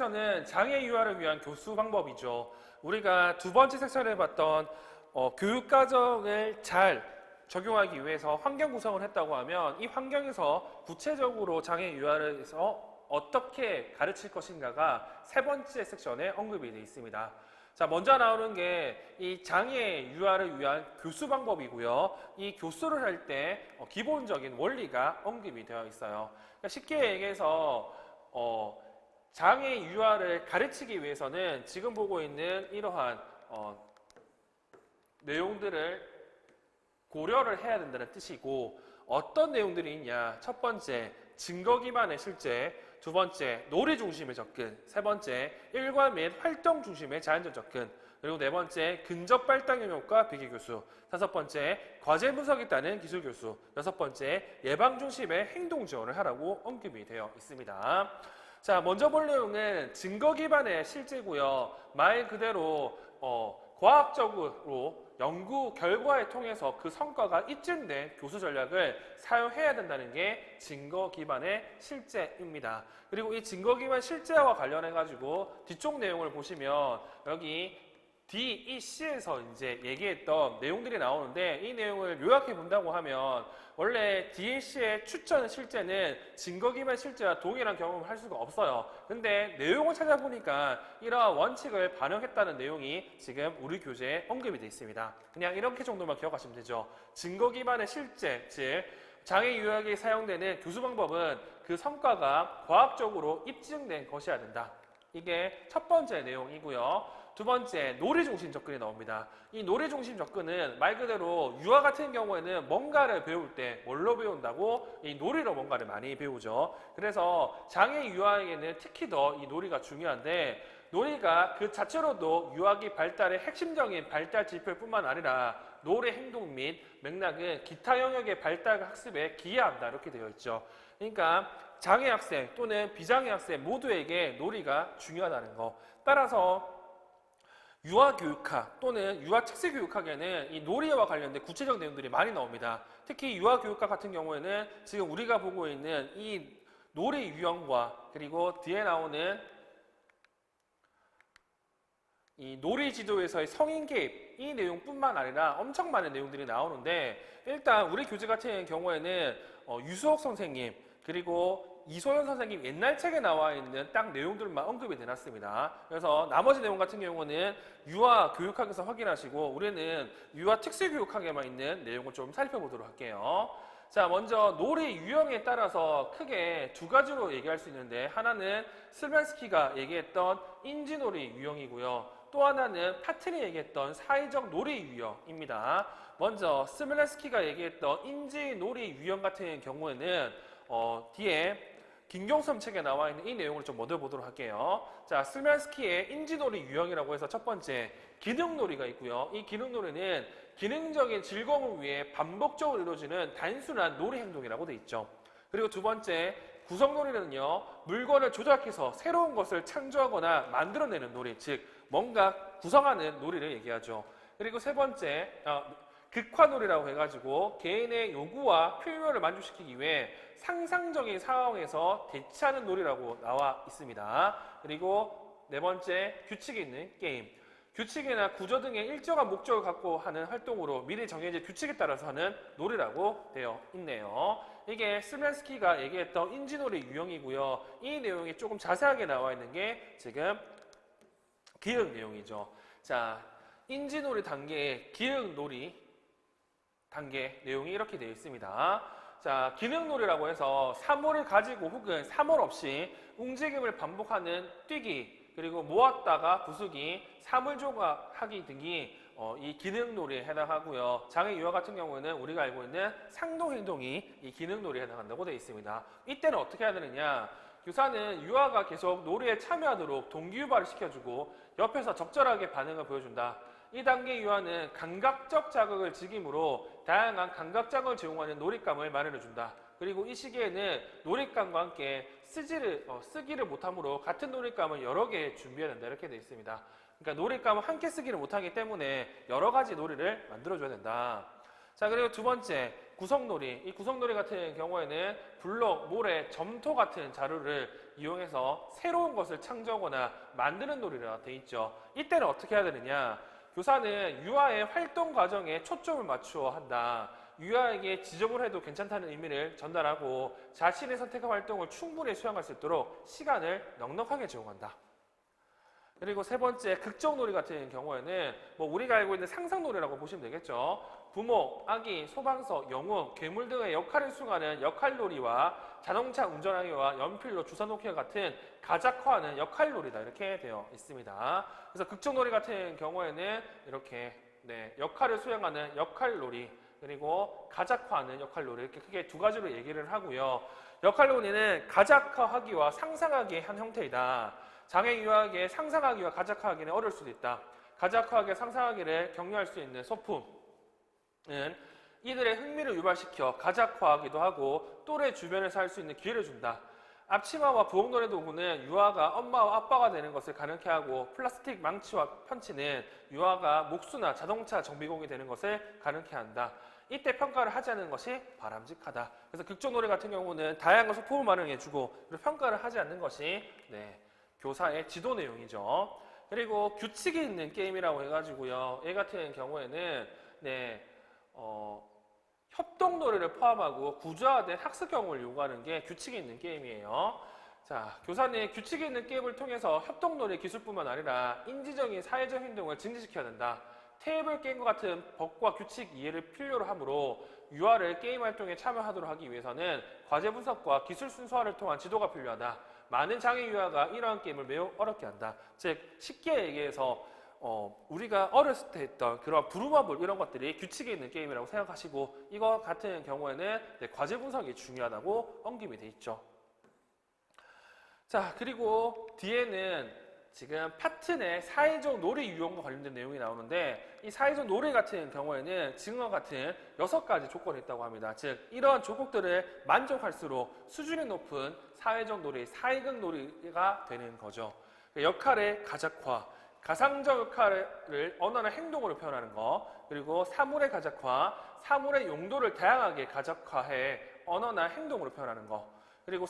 섹션은 장애 유아를 위한 교수 방법이죠. 우리가 두 번째 섹션에 봤던 교육과정을 잘 적용하기 위해서 환경 구성을 했다고 하면 이 환경에서 구체적으로 장애 유아를 해서 어떻게 가르칠 것인가가 세 번째 섹션에 언급이 되어 있습니다. 자, 먼저 나오는 게 이 장애 유아를 위한 교수 방법이고요. 이 교수를 할 때 기본적인 원리가 언급이 되어 있어요. 그러니까 쉽게 얘기해서 장애 유아를 가르치기 위해서는 지금 보고 있는 이러한 내용들을 고려를 해야 된다는 뜻이고, 어떤 내용들이 있냐? 첫 번째, 증거 기반의 실제. 두 번째, 놀이 중심의 접근. 세 번째, 일과 및 활동 중심의 자연적 접근. 그리고 네 번째, 근접 발달 영역과 비기 교수. 다섯 번째, 과제 분석이 따른 기술 교수. 여섯 번째, 예방 중심의 행동 지원을 하라고 언급이 되어 있습니다. 자, 먼저 볼 내용은 증거 기반의 실제고요. 말 그대로 과학적으로 연구 결과에 통해서 그 성과가 입증된 교수 전략을 사용해야 된다는 게 증거 기반의 실제입니다. 그리고 이 증거 기반 실제와 관련해 가지고 뒤쪽 내용을 보시면 여기 DEC에서 이제 얘기했던 내용들이 나오는데, 이 내용을 요약해 본다고 하면 원래 DEC의 추천 실제는 증거 기반 실제와 동일한 경험을 할 수가 없어요. 근데 내용을 찾아보니까 이러한 원칙을 반영했다는 내용이 지금 우리 교재에 언급이 되어 있습니다. 그냥 이렇게 정도만 기억하시면 되죠. 증거 기반의 실제, 즉 장애 유학에 사용되는 교수 방법은 그 성과가 과학적으로 입증된 것이어야 된다. 이게 첫 번째 내용이고요. 두 번째, 놀이 중심 접근이 나옵니다. 이 놀이 중심 접근은 말 그대로 유아 같은 경우에는 뭔가를 배울 때 뭘로 배운다고? 이 놀이로 뭔가를 많이 배우죠. 그래서 장애 유아에게는 특히 더 이 놀이가 중요한데, 놀이가 그 자체로도 유아기 발달의 핵심적인 발달 지표뿐만 아니라 놀이 행동 및 맥락은 기타 영역의 발달 학습에 기여한다, 이렇게 되어 있죠. 그러니까 장애 학생 또는 비장애 학생 모두에게 놀이가 중요하다는 거. 따라서 유아교육학 또는 유아특수교육학에는 이 놀이와 관련된 구체적 내용들이 많이 나옵니다. 특히 유아교육학 같은 경우에는 지금 우리가 보고 있는 이 놀이 유형과 그리고 뒤에 나오는 이 놀이 지도에서의 성인 개입, 이 내용뿐만 아니라 엄청 많은 내용들이 나오는데, 일단 우리 교재 같은 경우에는 유수옥 선생님 그리고 이소연 선생님 옛날 책에 나와 있는 딱 내용들만 언급이 되놨습니다. 그래서 나머지 내용 같은 경우는 유아 교육학에서 확인하시고, 우리는 유아 특수교육학에만 있는 내용을 좀 살펴보도록 할게요. 자, 먼저 놀이 유형에 따라서 크게 두 가지로 얘기할 수 있는데, 하나는 슬만스키가 얘기했던 인지놀이 유형이고요. 또 하나는 파트리 얘기했던 사회적 놀이 유형입니다. 먼저 스밀란스키가 얘기했던 인지놀이 유형 같은 경우에는 뒤에 김경섭 책에 나와 있는 이 내용을 좀 먼저 보도록 할게요. 자, 슬만스키의 인지놀이 유형이라고 해서 첫 번째, 기능놀이가 있고요. 이 기능놀이는 기능적인 즐거움을 위해 반복적으로 이루어지는 단순한 놀이 행동이라고 돼 있죠. 그리고 두 번째, 구성놀이는요, 물건을 조작해서 새로운 것을 창조하거나 만들어내는 놀이, 즉 뭔가 구성하는 놀이를 얘기하죠. 그리고 세 번째, 극화놀이라고 해가지고 개인의 요구와 필요를 만족시키기 위해 상상적인 상황에서 대치하는 놀이라고 나와 있습니다. 그리고 네 번째, 규칙이 있는 게임. 규칙이나 구조 등의 일정한 목적을 갖고 하는 활동으로 미리 정해진 규칙에 따라서 하는 놀이라고 되어 있네요. 이게 슬만스키가 얘기했던 인지놀이 유형이고요. 이 내용이 조금 자세하게 나와 있는 게 지금 기획 내용이죠. 자, 인지놀이 단계의 기획놀이 단계 내용이 이렇게 되어 있습니다. 자, 기능놀이라고 해서 사물을 가지고 혹은 사물 없이 움직임을 반복하는 뛰기, 그리고 모았다가 부수기, 사물 조각하기 등이 이 기능놀이에 해당하고요. 장애 유아 같은 경우에는 우리가 알고 있는 상동행동이 이 기능놀이에 해당한다고 되어 있습니다. 이때는 어떻게 해야 되느냐? 교사는 유아가 계속 놀이에 참여하도록 동기유발을 시켜주고 옆에서 적절하게 반응을 보여준다. 이 단계 유아는 감각적 자극을 즐기므로 다양한 감각 자극을 제공하는 놀잇감을 마련해준다. 그리고 이 시기에는 놀잇감과 함께 쓰기를 못하므로 같은 놀잇감을 여러 개 준비해야 된다, 이렇게 되어 있습니다. 그러니까 놀잇감을 함께 쓰기를 못하기 때문에 여러 가지 놀이를 만들어줘야 된다. 자, 그리고 두 번째, 구성놀이. 이 구성놀이 같은 경우에는 블록, 모래, 점토 같은 자료를 이용해서 새로운 것을 창조하거나 만드는 놀이가 돼 있죠. 이때는 어떻게 해야 되느냐? 교사는 유아의 활동 과정에 초점을 맞추어 한다. 유아에게 지적을 해도 괜찮다는 의미를 전달하고 자신의 선택한 활동을 충분히 수행할 수 있도록 시간을 넉넉하게 제공한다. 그리고 세 번째, 극적놀이 같은 경우에는 뭐 우리가 알고 있는 상상놀이라고 보시면 되겠죠. 부모, 아기, 소방서, 영웅, 괴물 등의 역할을 수행하는 역할놀이와 자동차 운전하기와 연필로 주사 놓기와 같은 가작화하는 역할놀이다, 이렇게 되어 있습니다. 그래서 극적놀이 같은 경우에는 이렇게 역할을 수행하는 역할놀이, 그리고 가작화하는 역할놀이, 이렇게 크게 두 가지로 얘기를 하고요. 역할놀이는 가작화하기와 상상하기의 한 형태이다. 장애 유아에게 상상하기와 가작화하기는 어려울 수도 있다. 가작화하기와 상상하기를 격려할 수 있는 소품은 이들의 흥미를 유발시켜 가작화하기도 하고 또래 주변에서 할 수 있는 기회를 준다. 앞치마와 부엌놀이 도구는 유아가 엄마와 아빠가 되는 것을 가능케 하고 플라스틱 망치와 편치는 유아가 목수나 자동차 정비공이 되는 것을 가능케 한다. 이때 평가를 하지 않는 것이 바람직하다. 그래서 극적놀이 같은 경우는 다양한 소품을 마련해주고 그리고 평가를 하지 않는 것이 교사의 지도 내용이죠. 그리고 규칙이 있는 게임이라고 해가지고요. 얘 같은 경우에는 협동놀이를 포함하고 구조화된 학습 경험을 요구하는 게 규칙이 있는 게임이에요. 자, 교사는 규칙이 있는 게임을 통해서 협동놀이 기술뿐만 아니라 인지적인 사회적 행동을 증진시켜야 된다. 테이블 게임과 같은 법과 규칙 이해를 필요로 하므로 유아를 게임 활동에 참여하도록 하기 위해서는 과제 분석과 기술 순수화를 통한 지도가 필요하다. 많은 장애 유아가 이러한 게임을 매우 어렵게 한다. 즉 쉽게 얘기해서 우리가 어렸을 때 했던 그런 부루마블 이런 것들이 규칙이 있는 게임이라고 생각하시고 이거 같은 경우에는 과제 분석이 중요하다고 언급이 돼 있죠. 자, 그리고 뒤에는 지금 파트 내 사회적 놀이 유형과 관련된 내용이 나오는데 이 사회적 놀이 같은 경우에는 지금과 같은 6가지 조건이 있다고 합니다. 즉 이러한 조건들을 만족할수록 수준이 높은 사회적 놀이, 사회적 놀이가 되는 거죠. 역할의 가작화, 가상적 역할을 언어나 행동으로 표현하는 거, 그리고 사물의 가작화, 사물의 용도를 다양하게 가작화해 언어나 행동으로 표현하는 거, 그리고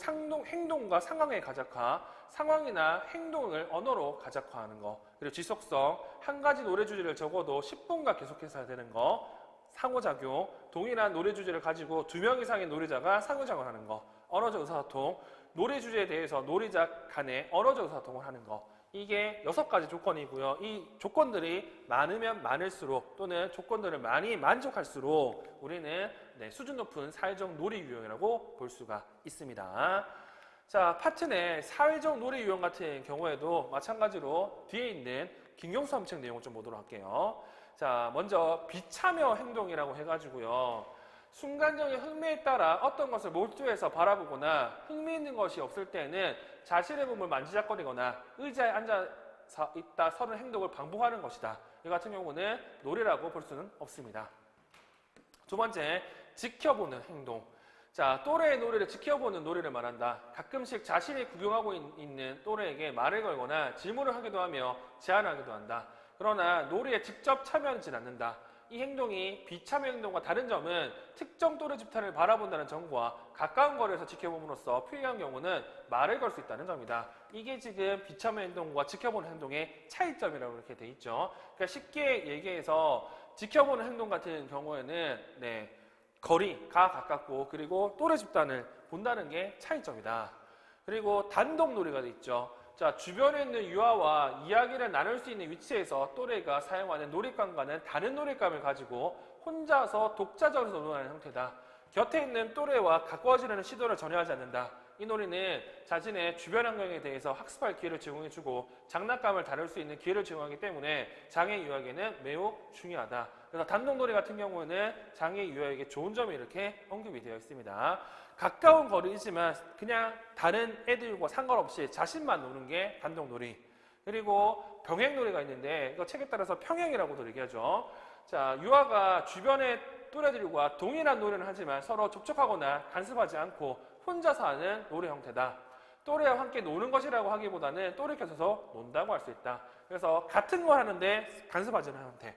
행동과 상황의 가작화, 상황이나 행동을 언어로 가작화하는 거, 그리고 지속성, 한 가지 노래 주제를 적어도 10분간 계속해서 해야 되는 거, 상호작용, 동일한 노래 주제를 가지고 2명 이상의 노래자가 상호작용을 하는 거, 언어적 의사소통, 노래 주제에 대해서 노래자 간의 언어적 의사소통을 하는 거, 이게 6가지 조건이고요. 이 조건들이 많으면 많을수록 또는 조건들을 많이 만족할수록 우리는 수준 높은 사회적 놀이 유형이라고 볼 수가 있습니다. 자, 파트 내 사회적 놀이 유형 같은 경우에도 마찬가지로 뒤에 있는 김경수 함책 내용을 좀 보도록 할게요. 자, 먼저 비참여 행동이라고 해가지고요. 순간적인 흥미에 따라 어떤 것을 몰두해서 바라보거나 흥미있는 것이 없을 때는 자신의 몸을 만지작거리거나 의자에 앉아서 있다 서는 행동을 반복하는 것이다. 이 같은 경우는 놀이라고 볼 수는 없습니다. 두 번째, 지켜보는 행동. 자, 또래의 놀이를 지켜보는 놀이를 말한다. 가끔씩 자신이 구경하고 있는 또래에게 말을 걸거나 질문을 하기도 하며 제안하기도 한다. 그러나 놀이에 직접 참여하지는 않는다. 이 행동이 비참여 행동과 다른 점은 특정 또래 집단을 바라본다는 점과 가까운 거리에서 지켜봄으로써 필요한 경우는 말을 걸 수 있다는 점이다. 이게 지금 비참여 행동과 지켜보는 행동의 차이점이라고 이렇게 돼 있죠. 그러니까 쉽게 얘기해서 지켜보는 행동 같은 경우에는 거리가 가깝고 그리고 또래 집단을 본다는 게 차이점이다. 그리고 단독 놀이가 돼 있죠. 자, 주변에 있는 유아와 이야기를 나눌 수 있는 위치에서 또래가 사용하는 놀잇감과는 다른 놀잇감을 가지고 혼자서 독자적으로 놀아하는 형태다. 곁에 있는 또래와 가까워지려는 시도를 전혀 하지 않는다. 이 놀이는 자신의 주변 환경에 대해서 학습할 기회를 제공해주고 장난감을 다룰 수 있는 기회를 제공하기 때문에 장애 유아에게는 매우 중요하다. 그래서 단독 놀이 같은 경우는 장애 유아에게 좋은 점이 이렇게 언급이 되어 있습니다. 가까운 거리이지만 그냥 다른 애들과 상관없이 자신만 노는 게 단독놀이. 그리고 병행놀이가 있는데 이거 책에 따라서 평행이라고도 얘기하죠. 자, 유아가 주변의 또래들과 동일한 놀이를 하지만 서로 접촉하거나 간섭하지 않고 혼자서 하는 놀이 형태다. 또래와 함께 노는 것이라고 하기보다는 또래 곁에서 논다고 할 수 있다. 그래서 같은 걸 하는데 간섭하지 않는 형태.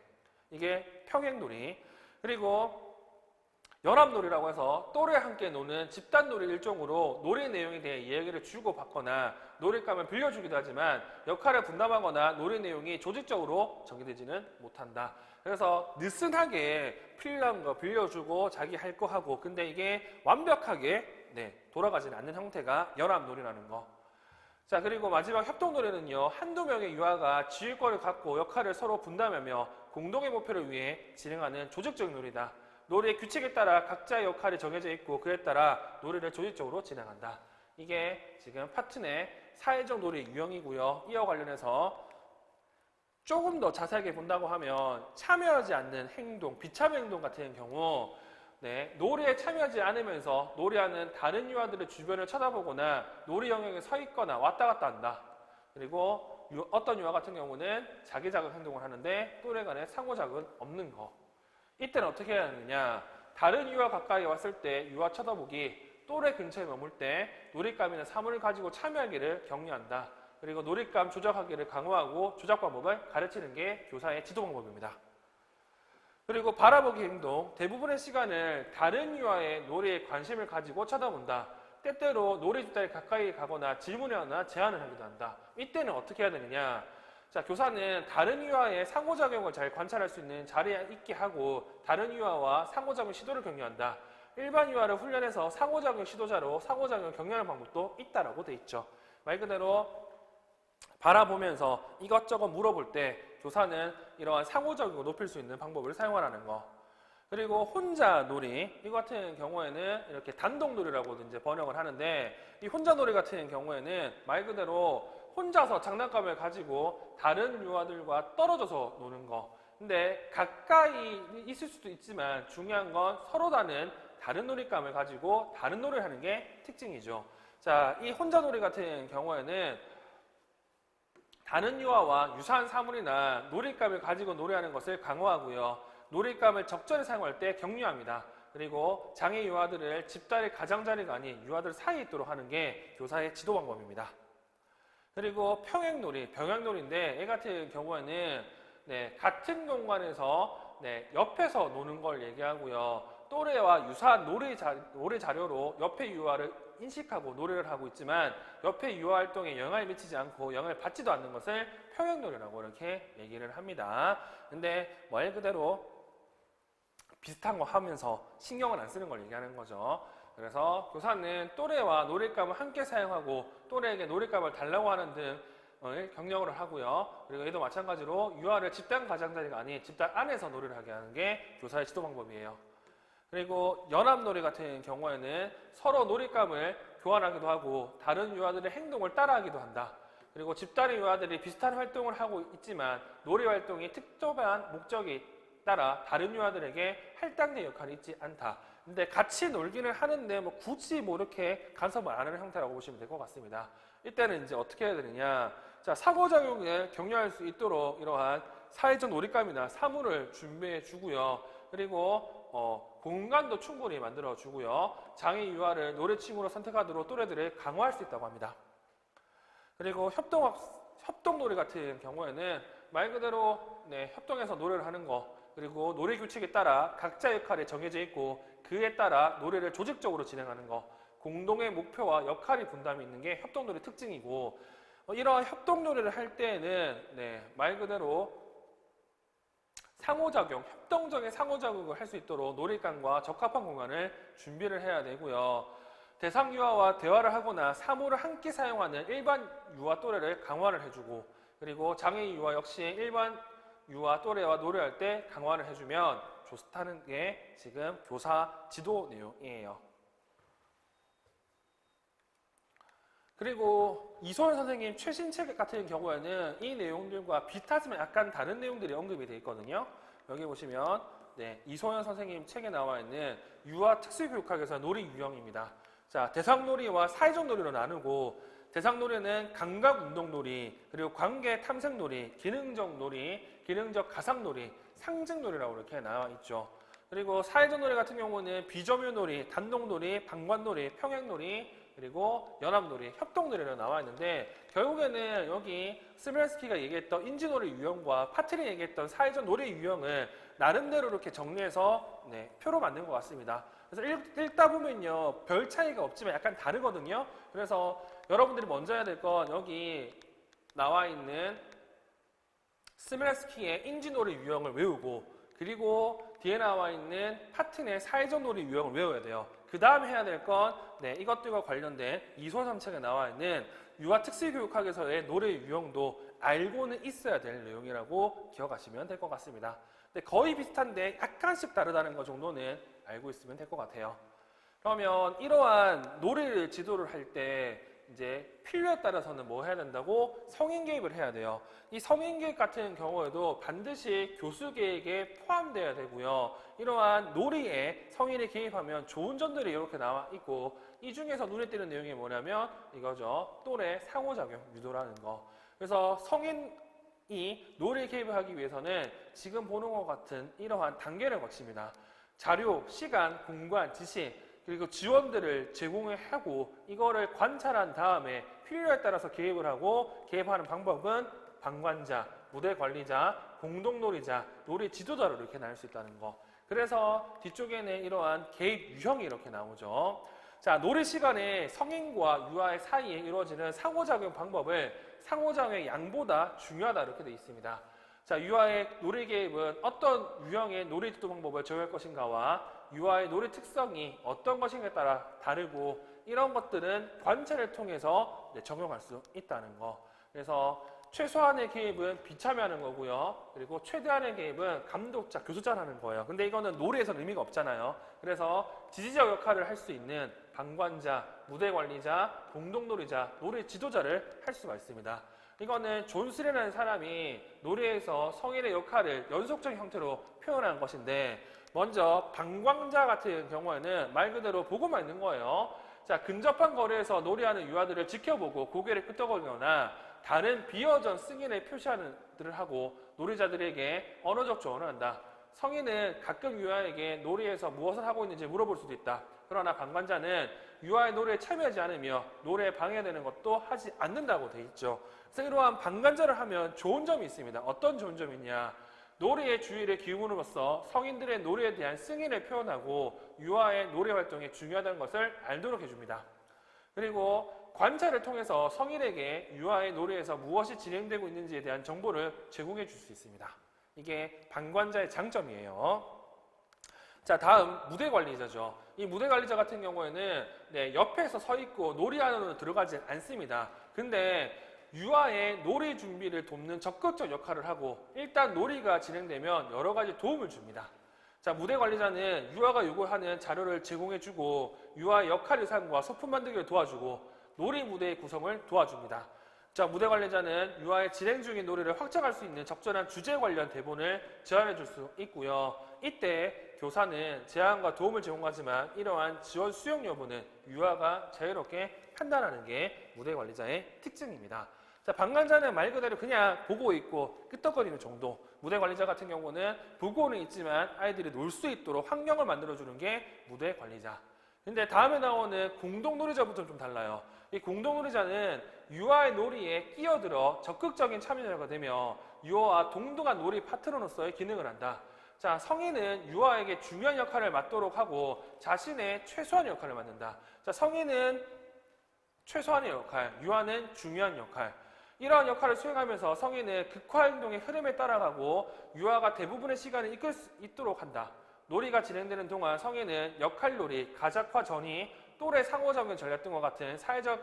이게 평행놀이. 그리고 연합놀이라고 해서 또래와 함께 노는 집단놀이 일종으로 놀이 내용에 대해 이야기를 주고받거나 놀잇감을 빌려주기도 하지만 역할을 분담하거나 놀이 내용이 조직적으로 정해지지는 못한다. 그래서 느슨하게 필요한 거 빌려주고 자기 할 거 하고 근데 이게 완벽하게 돌아가지는 않는 형태가 연합놀이라는 거. 자, 그리고 마지막 협동놀이는요, 한두 명의 유아가 지휘권을 갖고 역할을 서로 분담하며 공동의 목표를 위해 진행하는 조직적인 놀이다. 놀이의 규칙에 따라 각자의 역할이 정해져 있고 그에 따라 놀이를 조직적으로 진행한다. 이게 지금 파트 내 사회적 놀이 유형이고요. 이와 관련해서 조금 더 자세하게 본다고 하면 참여하지 않는 행동, 비참여 행동 같은 경우 놀이에 참여하지 않으면서 놀이하는 다른 유아들의 주변을 쳐다보거나 놀이 영역에 서 있거나 왔다 갔다 한다. 그리고 어떤 유아 같은 경우는 자기 자극 행동을 하는데 또래 간에 상호작은 없는 거. 이때는 어떻게 해야 하느냐. 다른 유아 가까이 왔을 때 유아 쳐다보기, 또래 근처에 머물 때 놀잇감이나 사물을 가지고 참여하기를 격려한다. 그리고 놀잇감 조작하기를 강화하고 조작 방법을 가르치는 게 교사의 지도 방법입니다. 그리고 바라보기 행동, 대부분의 시간을 다른 유아의 놀이에 관심을 가지고 쳐다본다. 때때로 놀이 뒷다리 가까이 가거나 질문하거나 제안을 하기도 한다. 이때는 어떻게 해야 되느냐. 자, 교사는 다른 유아의 상호작용을 잘 관찰할 수 있는 자리에 있게 하고 다른 유아와 상호작용 시도를 격려한다. 일반 유아를 훈련해서 상호작용 시도자로 상호작용을 격려하는 방법도 있다라고 돼 있죠. 말 그대로 바라보면서 이것저것 물어볼 때 교사는 이러한 상호작용을 높일 수 있는 방법을 사용하라는 거. 그리고 혼자 놀이, 이 같은 경우에는 이렇게 단독놀이라고 이제 번역을 하는데 이 혼자 놀이 같은 경우에는 말 그대로 혼자서 장난감을 가지고 다른 유아들과 떨어져서 노는 거. 근데 가까이 있을 수도 있지만 중요한 건 서로 다른 놀잇감을 가지고 다른 놀이를 하는 게 특징이죠. 자, 이 혼자 놀이 같은 경우에는 다른 유아와 유사한 사물이나 놀잇감을 가지고 놀이하는 것을 강화하고요. 놀잇감을 적절히 사용할 때 격려합니다. 그리고 장애 유아들을 집단의 가장자리가 아닌 유아들 사이에 있도록 하는 게 교사의 지도 방법입니다. 그리고 평행놀이, 병행놀이인데 이 같은 경우에는 같은 공간에서 옆에서 노는 걸 얘기하고요. 또래와 유사한 놀이 자료로 옆에 유아를 인식하고 놀이를 하고 있지만 옆에 유아 활동에 영향을 미치지 않고 영향을 받지도 않는 것을 평행놀이라고 이렇게 얘기를 합니다. 근데 말 그대로 비슷한 거 하면서 신경을 안 쓰는 걸 얘기하는 거죠. 그래서 교사는 또래와 놀잇감을 함께 사용하고 또래에게 놀잇감을 달라고 하는 등을 격려를 하고요. 그리고 얘도 마찬가지로 유아를 집단 가장자리가 아닌 집단 안에서 놀이를 하게 하는 게 교사의 지도 방법이에요. 그리고 연합놀이 같은 경우에는 서로 놀잇감을 교환하기도 하고 다른 유아들의 행동을 따라하기도 한다. 그리고 집단의 유아들이 비슷한 활동을 하고 있지만 놀이 활동이 특정한 목적에 따라 다른 유아들에게 할당된 역할이 있지 않다. 근데 같이 놀기는 하는데 굳이 이렇게 간섭을 안 하는 형태라고 보시면 될 것 같습니다. 이때는 이제 어떻게 해야 되느냐. 자, 상호작용을 격려할 수 있도록 이러한 사회적 놀잇감이나 사물을 준비해 주고요. 그리고 공간도 충분히 만들어 주고요. 장애 유아를 노래친구로 선택하도록 또래들을 강화할 수 있다고 합니다. 그리고 협동놀이 같은 경우에는 말 그대로 협동해서 노래를 하는 거, 그리고 노래 규칙에 따라 각자 역할이 정해져 있고 그에 따라 노래를 조직적으로 진행하는 거, 공동의 목표와 역할이 분담이 있는 게 협동놀이 특징이고 이러한 협동놀이를 할 때에는 말 그대로 상호작용, 협동적인 상호작용을 할 수 있도록 놀잇감과 적합한 공간을 준비를 해야 되고요. 대상 유아와 대화를 하거나 사물을 함께 사용하는 일반 유아 또래를 강화를 해주고 그리고 장애 유아 역시 일반 유아 또래와 놀이할 때 강화를 해주면 좋다는 게 지금 교사 지도 내용이에요. 그리고 이소연 선생님 최신 책 같은 경우에는 이 내용들과 비슷하지만 약간 다른 내용들이 언급이 되어 있거든요. 여기 보시면 이소연 선생님 책에 나와 있는 유아 특수교육학에서 놀이 유형입니다. 자, 대상놀이와 사회적 놀이로 나누고 대상놀이는 감각운동놀이, 그리고 관계 탐색놀이, 기능적 놀이, 기능적 가상놀이, 상징놀이라고 이렇게 나와 있죠. 그리고 사회적 놀이 같은 경우는 비점유놀이, 단독놀이, 방관놀이, 평행놀이, 그리고 연합놀이, 협동놀이로 나와 있는데 결국에는 여기 스멜스키가 얘기했던 인지놀이 유형과 파트리 얘기했던 사회적 놀이 유형을 나름대로 이렇게 정리해서 표로 만든 것 같습니다. 그래서 읽다 보면요, 별 차이가 없지만 약간 다르거든요. 그래서 여러분들이 먼저 해야 될 건 여기 나와 있는 스멜스키의 인지놀이 유형을 외우고, 그리고 뒤에 나와 있는 파튼의 사회적 놀이 유형을 외워야 돼요. 그 다음에 해야 될 건 이것들과 관련된 이소삼책에 나와 있는 유아 특수교육학에서의 노래 유형도 알고는 있어야 될 내용이라고 기억하시면 될 것 같습니다. 근데 거의 비슷한데 약간씩 다르다는 것 정도는 알고 있으면 될 것 같아요. 그러면 이러한 노래를 지도를 할 때 이제 필요에 따라서는 뭐 해야 된다고? 성인 개입을 해야 돼요. 이 성인 개입 같은 경우에도 반드시 교수 계획에 포함되어야 되고요. 이러한 놀이에 성인이 개입하면 좋은 점들이 이렇게 나와 있고, 이 중에서 눈에 띄는 내용이 뭐냐면 이거죠. 또래 상호작용 유도라는 거. 그래서 성인이 놀이에 개입을 하기 위해서는 지금 보는 것 같은 이러한 단계를 거칩니다. 자료, 시간, 공간, 지시, 그리고 지원들을 제공하고 이거를 관찰한 다음에 필요에 따라서 개입을 하고, 개입하는 방법은 방관자, 무대 관리자, 공동놀이자, 놀이 지도자로 이렇게 나눌 수 있다는 거. 그래서 뒤쪽에는 이러한 개입 유형이 이렇게 나오죠. 자, 놀이 시간에 성인과 유아의 사이에 이루어지는 상호작용 방법을 상호작용의 양보다 중요하다 이렇게 되어 있습니다. 자, 유아의 놀이 개입은 어떤 유형의 놀이 지도 방법을 적용할 것인가와 유아의 놀이 특성이 어떤 것인가에 따라 다르고, 이런 것들은 관찰을 통해서 적용할 수 있다는 거. 그래서 최소한의 개입은 비참여하는 거고요. 그리고 최대한의 개입은 감독자, 교수자라는 거예요. 근데 이거는 놀이에서는 의미가 없잖아요. 그래서 지지자 역할을 할 수 있는 방관자, 무대 관리자, 공동놀이자, 놀이 지도자를 할 수가 있습니다. 이거는 존 스레라는 사람이 놀이에서 성인의 역할을 연속적인 형태로 표현한 것인데, 먼저 방광자 같은 경우에는 말 그대로 보고만 있는 거예요. 자, 근접한 거리에서 놀이하는 유아들을 지켜보고 고개를 끄덕거리거나 다른 비어전 승인을 표시하는 들을 하고 놀이자들에게 언어적 조언을 한다. 성인은 가끔 유아에게 놀이에서 무엇을 하고 있는지 물어볼 수도 있다. 그러나 방관자는 유아의 놀이에 참여하지 않으며 놀이에 방해되는 것도 하지 않는다고 돼 있죠. 그래서 이러한 방관자를 하면 좋은 점이 있습니다. 어떤 좋은 점이 있냐? 놀이의 주의를 기울임으로써 성인들의 놀이에 대한 승인을 표현하고 유아의 놀이 활동이 중요하다는 것을 알도록 해줍니다. 그리고 관찰을 통해서 성인에게 유아의 놀이에서 무엇이 진행되고 있는지에 대한 정보를 제공해 줄 수 있습니다. 이게 방관자의 장점이에요. 자, 다음 무대 관리자죠. 이 무대 관리자 같은 경우에는 옆에서 서 있고 놀이 안으로 들어가지 않습니다. 근데 유아의 놀이 준비를 돕는 적극적 역할을 하고, 일단 놀이가 진행되면 여러 가지 도움을 줍니다. 자, 무대 관리자는 유아가 요구하는 자료를 제공해주고 유아의 역할 예산과 소품 만들기를 도와주고 놀이 무대의 구성을 도와줍니다. 자, 무대 관리자는 유아의 진행 중인 놀이를 확장할 수 있는 적절한 주제 관련 대본을 제안해 줄 수 있고요. 이때 교사는 제안과 도움을 제공하지만 이러한 지원 수용 여부는 유아가 자유롭게 판단하는 게 무대 관리자의 특징입니다. 자, 방관자는 말 그대로 그냥 보고 있고 끄떡거리는 정도. 무대 관리자 같은 경우는 보고는 있지만 아이들이 놀 수 있도록 환경을 만들어주는 게 무대 관리자. 근데 다음에 나오는 공동놀이자부터 좀 달라요. 이 공동놀이자는 유아의 놀이에 끼어들어 적극적인 참여자가 되며 유아와 동등한 놀이 파트너로서의 기능을 한다. 자, 성인은 유아에게 중요한 역할을 맡도록 하고 자신의 최소한의 역할을 맡는다. 자, 성인은 최소한의 역할, 유아는 중요한 역할. 이러한 역할을 수행하면서 성인은 극화 행동의 흐름에 따라가고 유아가 대부분의 시간을 이끌 수 있도록 한다. 놀이가 진행되는 동안 성인은 역할놀이, 가작화 전이, 또래 상호작용 전략 등과 같은 사회적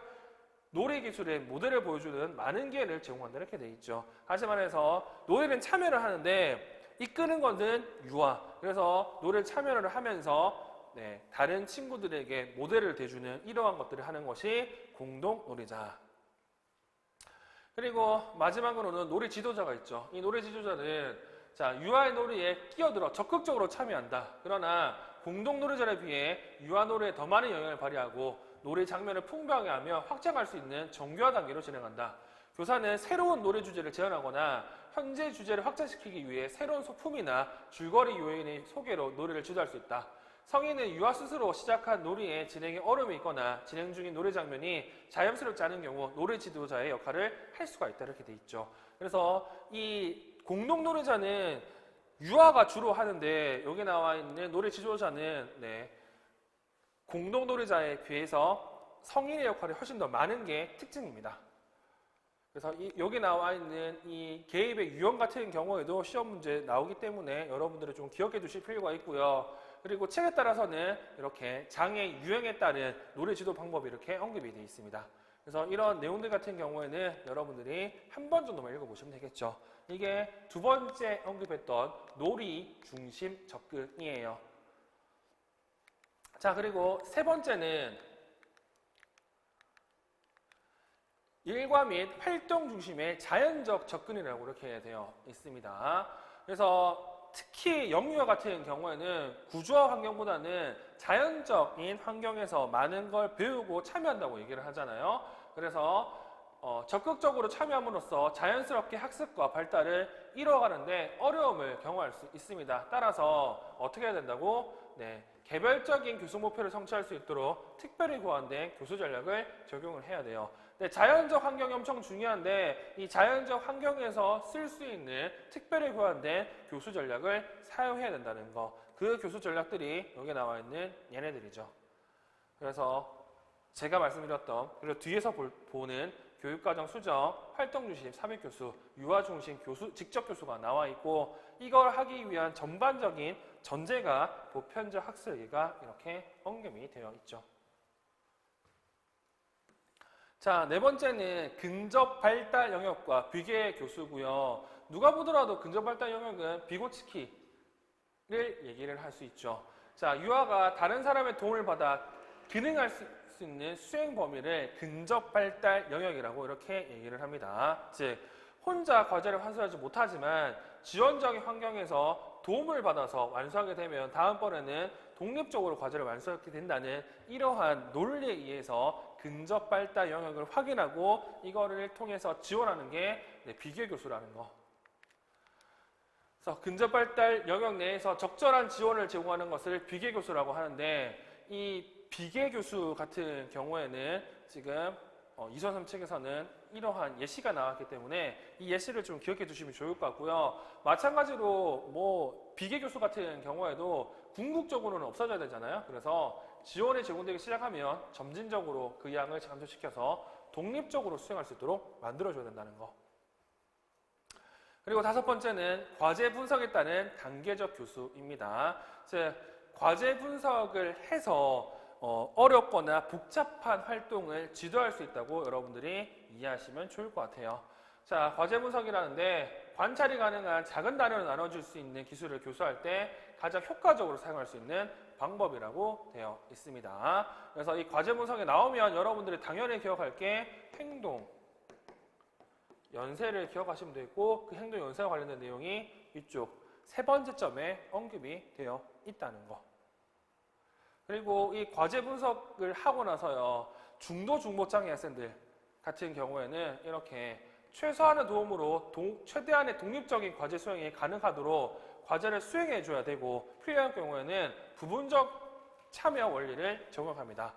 놀이 기술의 모델을 보여주는 많은 기회를 제공한다 이렇게 돼 있죠. 다시 말해서 놀이는 참여를 하는데 이끄는 것은 유아. 그래서 놀이를 참여를 하면서 다른 친구들에게 모델을 대주는 이러한 것들을 하는 것이 공동놀이자. 그리고 마지막으로는 놀이 지도자가 있죠. 이 놀이 지도자는 자, 유아의 놀이에 끼어들어 적극적으로 참여한다. 그러나 공동놀이자에 비해 유아 놀이에 더 많은 영향을 발휘하고 놀이 장면을 풍부하게 하며 확장할 수 있는 정교화 단계로 진행한다. 교사는 새로운 놀이 주제를 제안하거나 현재 주제를 확장시키기 위해 새로운 소품이나 줄거리 요인의 소개로 놀이를 지도할 수 있다. 성인은 유아 스스로 시작한 놀이에 진행에 어려움이 있거나 진행 중인 놀이 장면이 자연스럽지 않은 경우 놀이 지도자의 역할을 할 수가 있다 이렇게 돼 있죠. 그래서 이 공동놀이자는 유아가 주로 하는데 여기 나와 있는 놀이 지도자는 공동놀이자에 비해서 성인의 역할이 훨씬 더 많은 게 특징입니다. 그래서 여기 나와 있는 이 개입의 유형 같은 경우에도 시험 문제 나오기 때문에 여러분들은 좀 기억해 두실 필요가 있고요. 그리고 책에 따라서는 이렇게 장의 유형에 따른 노래 지도 방법이 이렇게 언급이 되어 있습니다. 그래서 이런 내용들 같은 경우에는 여러분들이 한 번 정도만 읽어보시면 되겠죠. 이게 두 번째 언급했던 놀이 중심 접근이에요. 자, 그리고 세 번째는 일과 및 활동 중심의 자연적 접근이라고 이렇게 되어 있습니다. 그래서 특히 영유아 같은 경우에는 구조화 환경보다는 자연적인 환경에서 많은 걸 배우고 참여한다고 얘기를 하잖아요. 그래서 적극적으로 참여함으로써 자연스럽게 학습과 발달을 이뤄가는데 어려움을 경험할 수 있습니다. 따라서 어떻게 해야 된다고? 개별적인 교수 목표를 성취할 수 있도록 특별히 고안된 교수 전략을 적용을 해야 돼요. 자연적 환경이 엄청 중요한데 이 자연적 환경에서 쓸 수 있는 특별히 고안된 교수 전략을 사용해야 된다는 거. 그 교수 전략들이 여기 나와 있는 얘네들이죠. 그래서 제가 말씀드렸던 그리고 뒤에서 보는 교육과정 수정, 활동 중심 삽입교수, 유아 중심 교수, 직접 교수가 나와 있고 이걸 하기 위한 전반적인 전제가 보편적 학술기가 이렇게 언급이 되어 있죠. 자, 네 번째는 근접 발달 영역과 비계 교수고요. 누가 보더라도 근접 발달 영역은 비고치키를 얘기를 할 수 있죠. 자, 유아가 다른 사람의 도움을 받아 기능할 수 있는 수행 범위를 근접 발달 영역이라고 이렇게 얘기를 합니다. 즉, 혼자 과제를 완수하지 못하지만 지원적인 환경에서 도움을 받아서 완수하게 되면 다음번에는 독립적으로 과제를 완수하게 된다는 이러한 논리에 의해서 근접 발달 영역을 확인하고 이거를 통해서 지원하는 게 비계 교수라는 거. 그래서 근접 발달 영역 내에서 적절한 지원을 제공하는 것을 비계 교수라고 하는데 이 비계 교수 같은 경우에는 지금 이선생 책에서는 이러한 예시가 나왔기 때문에 이 예시를 좀 기억해 두시면 좋을 것 같고요. 마찬가지로 비계 교수 같은 경우에도 궁극적으로는 없어져야 되잖아요. 그래서 지원이 제공되기 시작하면 점진적으로 그 양을 감소시켜서 독립적으로 수행할 수 있도록 만들어줘야 된다는 거. 그리고 다섯 번째는 과제 분석에 따른 단계적 교수입니다. 즉, 과제 분석을 해서 어렵거나 복잡한 활동을 지도할 수 있다고 여러분들이 이해하시면 좋을 것 같아요. 자, 과제 분석이라는데 관찰이 가능한 작은 단위로 나눠줄 수 있는 기술을 교수할 때 가장 효과적으로 사용할 수 있는 방법이라고 되어 있습니다. 그래서 이 과제 분석에 나오면 여러분들이 당연히 기억할 게 행동, 연세를 기억하시면 되고 그 행동 연세와 관련된 내용이 이쪽 세 번째 점에 언급이 되어 있다는 거. 그리고 이 과제 분석을 하고 나서요, 중도 중복장애 학생들 같은 경우에는 이렇게 최소한의 도움으로 최대한의 독립적인 과제 수행이 가능하도록 과제를 수행해 줘야 되고 필요한 경우에는 부분적 참여 원리를 적용합니다.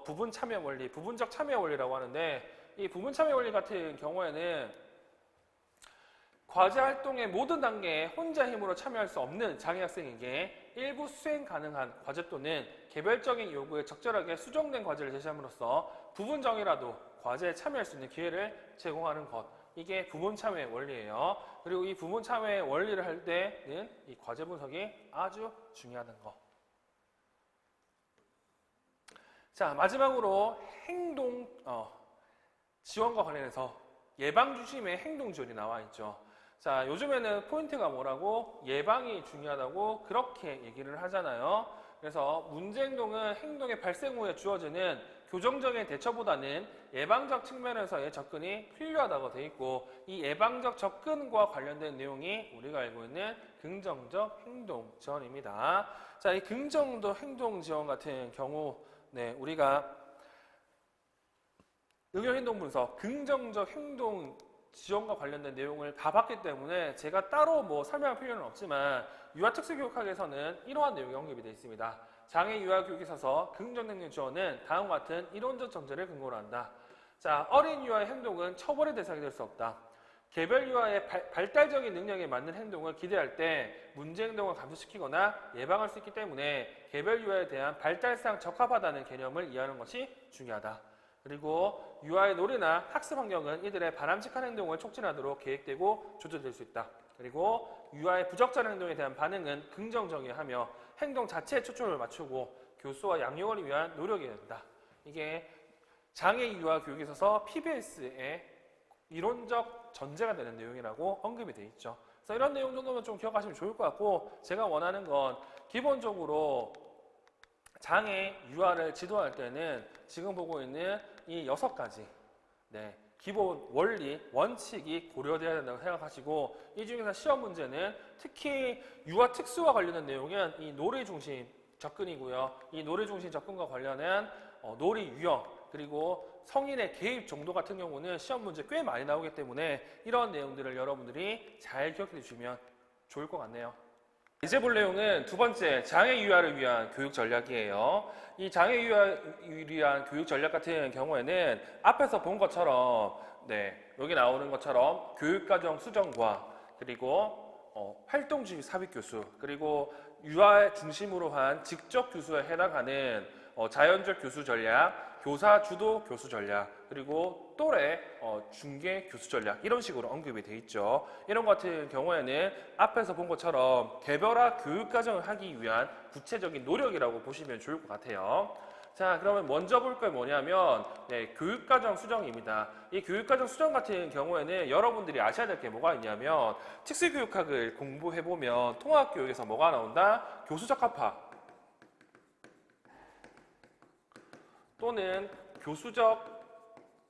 부분 참여 원리, 부분적 참여 원리라고 하는데 이 부분 참여 원리 같은 경우에는 과제 활동의 모든 단계에 혼자 힘으로 참여할 수 없는 장애 학생에게 일부 수행 가능한 과제 또는 개별적인 요구에 적절하게 수정된 과제를 제시함으로써 부분적이라도 과제에 참여할 수 있는 기회를 제공하는 것. 이게 부분 참여의 원리예요. 그리고 이 부분 참여의 원리를 할 때는 이 과제 분석이 아주 중요하다는 거. 자, 마지막으로 행동 지원과 관련해서 예방 중심의 행동 지원이 나와 있죠. 자, 요즘에는 포인트가 뭐라고? 예방이 중요하다고 그렇게 얘기를 하잖아요. 그래서 문제 행동은 행동의 발생 후에 주어지는 교정적인 대처보다는 예방적 측면에서의 접근이 필요하다고 돼 있고 이 예방적 접근과 관련된 내용이 우리가 알고 있는 긍정적 행동 지원입니다. 자, 이 긍정적 행동 지원 같은 경우 우리가 응용행동 분석, 긍정적 행동 지원과 관련된 내용을 다 봤기 때문에 제가 따로 설명할 필요는 없지만 유아특수교육학에서는 이러한 내용이 언급이 되어 있습니다. 장애 유아교육에 있어서 긍정적 행동 지원은 다음과 같은 이론적 전제를 근거로 한다. 자, 어린 유아의 행동은 처벌의 대상이 될 수 없다. 개별 유아의 발달적인 능력에 맞는 행동을 기대할 때 문제 행동을 감소시키거나 예방할 수 있기 때문에 개별 유아에 대한 발달상 적합하다는 개념을 이해하는 것이 중요하다. 그리고 유아의 놀이나 학습 환경은 이들의 바람직한 행동을 촉진하도록 계획되고 조절될 수 있다. 그리고 유아의 부적절한 행동에 대한 반응은 긍정적이어야 하며 행동 자체에 초점을 맞추고 교수와 양육을 위한 노력이어야 된다. 이게 장애 유아 교육에 있어서 PBS의 이론적 전제가 되는 내용이라고 언급이 되어 있죠. 그래서 이런 내용 정도면 좀 기억하시면 좋을 것 같고, 제가 원하는 건 기본적으로 장애 유아를 지도할 때는 지금 보고 있는 이 6가지 기본 원리, 원칙이 고려되어야 된다고 생각하시고, 이 중에서 시험 문제는 특히 유아 특수와 관련된 내용은 이 놀이 중심 접근이고요. 이 놀이 중심 접근과 관련한 놀이 유형, 그리고 성인의 개입 정도 같은 경우는 시험 문제 꽤 많이 나오기 때문에 이런 내용들을 여러분들이 잘 기억해 주시면 좋을 것 같네요. 이제 볼 내용은 두 번째, 장애 유아를 위한 교육 전략이에요. 이 장애 유아를 위한 교육 전략 같은 경우에는 앞에서 본 것처럼 여기 나오는 것처럼 교육과정 수정과 그리고 활동주의 삽입교수, 그리고 유아 중심으로 한 직접 교수에 해당하는 자연적 교수 전략, 교사 주도 교수 전략, 그리고 또래 중계 교수 전략, 이런 식으로 언급이 돼 있죠. 이런 것 같은 경우에는 앞에서 본 것처럼 개별화 교육과정을 하기 위한 구체적인 노력이라고 보시면 좋을 것 같아요. 자, 그러면 먼저 볼 게 뭐냐면 교육과정 수정입니다. 이 교육과정 수정 같은 경우에는 여러분들이 아셔야 될 게 뭐가 있냐면, 특수교육학을 공부해보면 통합교육에서 뭐가 나온다? 교수적합화 또는 교수적